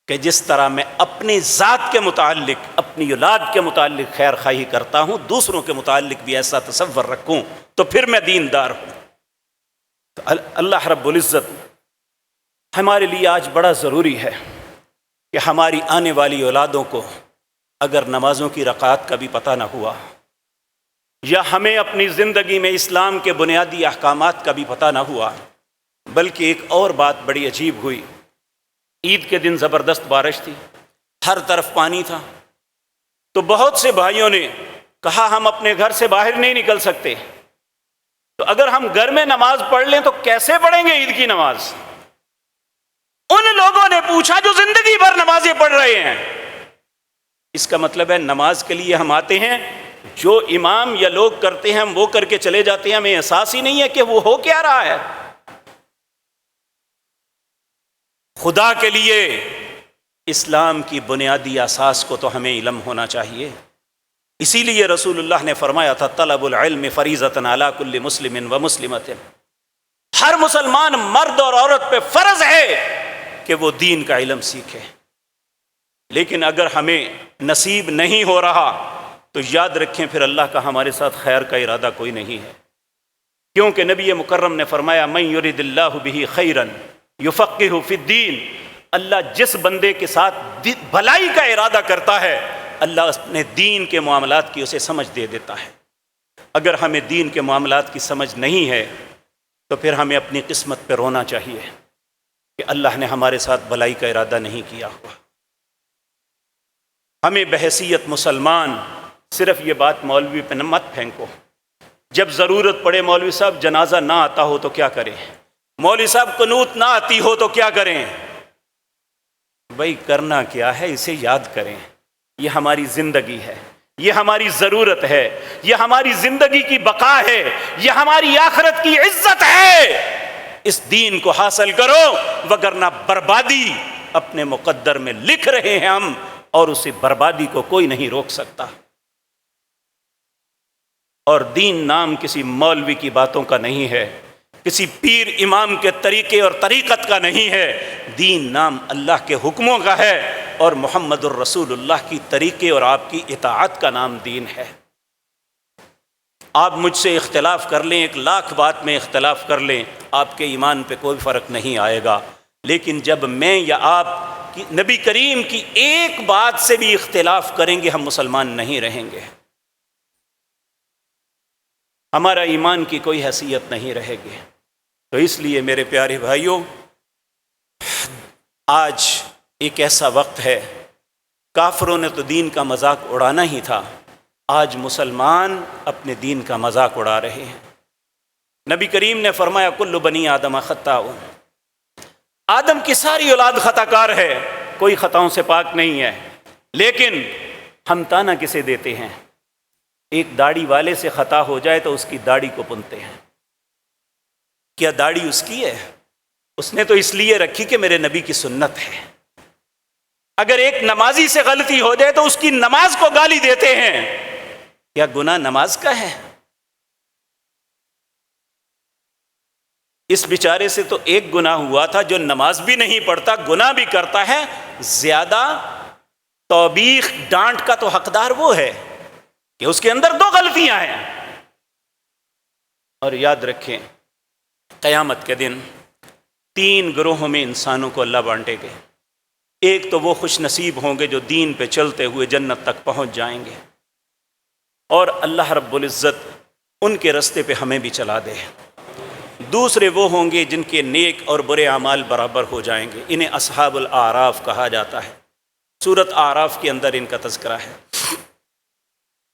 کہ جس طرح میں اپنی ذات کے متعلق، اپنی اولاد کے متعلق خیر خواہی کرتا ہوں، دوسروں کے متعلق بھی ایسا تصور رکھوں تو پھر میں دیندار ہوں۔ تو اللہ رب العزت ہمارے لیے آج بڑا ضروری ہے کہ ہماری آنے والی اولادوں کو اگر نمازوں کی رکعات کا بھی پتہ نہ ہوا، یا ہمیں اپنی زندگی میں اسلام کے بنیادی احکامات کا بھی پتہ نہ ہوا، بلکہ ایک اور بات بڑی عجیب ہوئی۔ عید کے دن زبردست بارش تھی، ہر طرف پانی تھا، تو بہت سے بھائیوں نے کہا ہم اپنے گھر سے باہر نہیں نکل سکتے، تو اگر ہم گھر میں نماز پڑھ لیں تو کیسے پڑھیں گے عید کی نماز؟ ان لوگوں نے پوچھا جو زندگی بھر نمازیں پڑھ رہے ہیں۔ اس کا مطلب ہے نماز کے لیے ہم آتے ہیں، جو امام یا لوگ کرتے ہیں ہم وہ کر کے چلے جاتے ہیں، ہمیں احساس ہی نہیں ہے کہ وہ ہو کیا رہا ہے۔ خدا کے لیے اسلام کی بنیادی اساس کو تو ہمیں علم ہونا چاہیے۔ اسی لیے رسول اللہ نے فرمایا تھا طلب العلم فریضۃ علی کل مسلم و مسلمۃ، ہر مسلمان مرد اور عورت پہ فرض ہے کہ وہ دین کا علم سیکھے۔ لیکن اگر ہمیں نصیب نہیں ہو رہا تو یاد رکھیں پھر اللہ کا ہمارے ساتھ خیر کا ارادہ کوئی نہیں ہے، کیونکہ نبی مکرم نے فرمایا من یرد اللہ بہ خیرا یفقہہ فی الدین، اللہ جس بندے کے ساتھ بھلائی کا ارادہ کرتا ہے اللہ اپنے دین کے معاملات کی اسے سمجھ دے دیتا ہے۔ اگر ہمیں دین کے معاملات کی سمجھ نہیں ہے تو پھر ہمیں اپنی قسمت پہ رونا چاہیے کہ اللہ نے ہمارے ساتھ بھلائی کا ارادہ نہیں کیا ہوا۔ ہمیں بحیثیت مسلمان صرف یہ بات مولوی پہ مت پھینکو، جب ضرورت پڑے مولوی صاحب جنازہ نہ آتا ہو تو کیا کریں، مولوی صاحب قنوت نہ آتی ہو تو کیا کریں؟ بھائی کرنا کیا ہے اسے یاد کریں، یہ ہماری زندگی ہے، یہ ہماری ضرورت ہے، یہ ہماری زندگی کی بقا ہے، یہ ہماری آخرت کی عزت ہے۔ اس دین کو حاصل کرو، وگرنہ بربادی اپنے مقدر میں لکھ رہے ہیں ہم، اور اسی بربادی کو کوئی نہیں روک سکتا۔ اور دین نام کسی مولوی کی باتوں کا نہیں ہے، کسی پیر امام کے طریقے اور طریقت کا نہیں ہے، دین نام اللہ کے حکموں کا ہے، اور محمد الرسول اللہ کی طریقے اور آپ کی اطاعت کا نام دین ہے۔ آپ مجھ سے اختلاف کر لیں، 1,00,000 بات میں اختلاف کر لیں، آپ کے ایمان پہ کوئی فرق نہیں آئے گا، لیکن جب میں یا آپ نبی کریم کی ایک بات سے بھی اختلاف کریں گے ہم مسلمان نہیں رہیں گے، ہمارا ایمان کی کوئی حیثیت نہیں رہے گی۔ تو اس لیے میرے پیارے بھائیوں، آج ایک ایسا وقت ہے، کافروں نے تو دین کا مذاق اڑانا ہی تھا، آج مسلمان اپنے دین کا مذاق اڑا رہے ہیں۔ نبی کریم نے فرمایا کل بنی آدم خطاء، آدم کی ساری اولاد خطا کار ہے، کوئی خطاؤں سے پاک نہیں ہے، لیکن ہم تانا کسے دیتے ہیں؟ ایک داڑھی والے سے خطا ہو جائے تو اس کی داڑھی کو پنتے ہیں۔ کیا داڑھی اس کی ہے؟ اس نے تو اس لیے رکھی کہ میرے نبی کی سنت ہے۔ اگر ایک نمازی سے غلطی ہو جائے تو اس کی نماز کو گالی دیتے ہیں۔ کیا گناہ نماز کا ہے؟ اس بیچارے سے تو ایک گناہ ہوا تھا، جو نماز بھی نہیں پڑھتا گناہ بھی کرتا ہے، زیادہ توبیخ ڈانٹ کا تو حقدار وہ ہے کہ اس کے اندر 2 غلطیاں ہیں۔ اور یاد رکھیں قیامت کے دن 3 گروہوں میں انسانوں کو اللہ بانٹے گے۔ ایک تو وہ خوش نصیب ہوں گے جو دین پہ چلتے ہوئے جنت تک پہنچ جائیں گے، اور اللہ رب العزت ان کے رستے پہ ہمیں بھی چلا دے۔ دوسرے وہ ہوں گے جن کے نیک اور برے اعمال برابر ہو جائیں گے، انہیں اصحاب الاعراف کہا جاتا ہے، سورۃ اعراف کے اندر ان کا تذکرہ ہے۔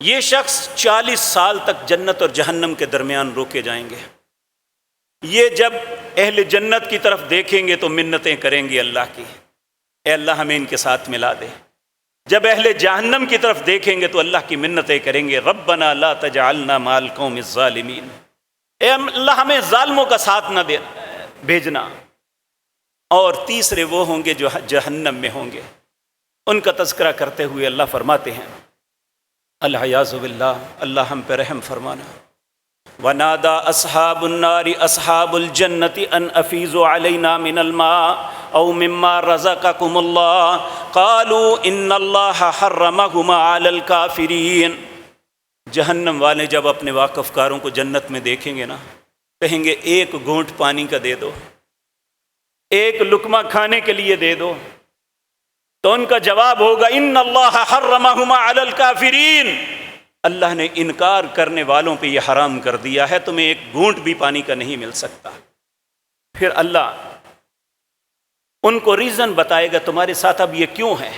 یہ شخص 40 سال تک جنت اور جہنم کے درمیان روکے جائیں گے۔ یہ جب اہل جنت کی طرف دیکھیں گے تو منتیں کریں گے اللہ کی، اے اللہ ہمیں ان کے ساتھ ملا دے۔ جب اہل جہنم کی طرف دیکھیں گے تو اللہ کی منتیں کریں گے، ربنا لا تجعلنا مع القوم الظالمین، اے اللہ ہمیں ظالموں کا ساتھ نہ بھیجنا۔ اور تیسرے وہ ہوں گے جو جہنم میں ہوں گے، ان کا تذکرہ کرتے ہوئے اللہ فرماتے ہیں العیاذ باللہ، اللہ ہم پہ رحم فرمانا، وَنَادَى أَصْحَابُ النَّارِ أَصْحَابُ الْجَنَّةِ أَنْ أَفِيضُوا عَلَيْنَا مِنَ الْمَاءِ أَوْ مِمَّا رَزَقَكُمُ اللَّهُ قَالُوا إِنَّ اللَّهَ حَرَّمَهُمَا عَلَى الْكَافِرِينَ۔ جہنم والے جب اپنے واقف کاروں کو جنت میں دیکھیں گے نا، کہیں گے ایک گھونٹ پانی کا دے دو، ایک لقمہ کھانے کے لیے دے دو، تو ان کا جواب ہوگا ان اللہ حرمہما علی الکافرین، اللہ نے انکار کرنے والوں پہ یہ حرام کر دیا ہے، تمہیں ایک گھونٹ بھی پانی کا نہیں مل سکتا۔ پھر اللہ ان کو ریزن بتائے گا تمہارے ساتھ اب یہ کیوں ہے،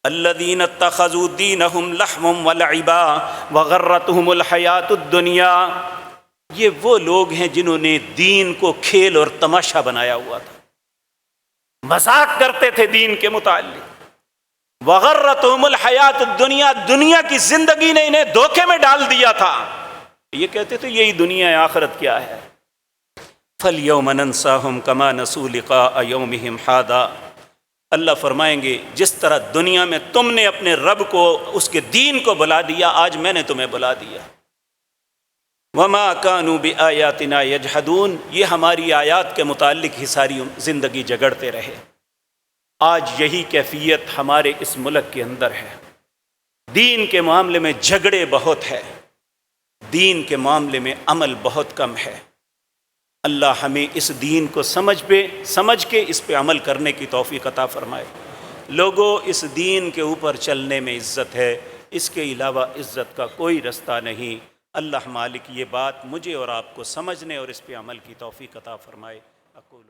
الذین اتخذوا دینہم لہوا ولعبا وغرتہم الحیاۃ الدنیا، یہ وہ لوگ ہیں جنہوں نے دین کو کھیل اور تماشا بنایا ہوا تھا، مذاق کرتے تھے دین کے متعلق، وغرتہم الحیات الدنیا، دنیا کی زندگی نے انہیں دھوکے میں ڈال دیا تھا، یہ کہتے تھے یہی دنیا ہے، آخرت کیا ہے۔ فَالْيَوْمَ نَنْسَاهُمْ كَمَا نَسُوا لِقَاءَ يَوْمِهِمْ هَذَا، اللہ فرمائیں گے جس طرح دنیا میں تم نے اپنے رب کو، اس کے دین کو بلا دیا، آج میں نے تمہیں بلا دیا۔ وَمَا كَانُوا بِآيَاتِنَا يَجْحَدُونَ، یہ ہماری آیات کے متعلق ہی ساری زندگی جگڑتے رہے۔ آج یہی کیفیت ہمارے اس ملک کے اندر ہے، دین کے معاملے میں جھگڑے بہت ہے، دین کے معاملے میں عمل بہت کم ہے۔ اللہ ہمیں اس دین کو سمجھ کے اس پہ عمل کرنے کی توفیق عطا فرمائے۔ لوگوں، اس دین کے اوپر چلنے میں عزت ہے، اس کے علاوہ عزت کا کوئی رستہ نہیں۔ اللہ مالک یہ بات مجھے اور آپ کو سمجھنے اور اس پہ عمل کی توفیق عطا فرمائے۔ اقول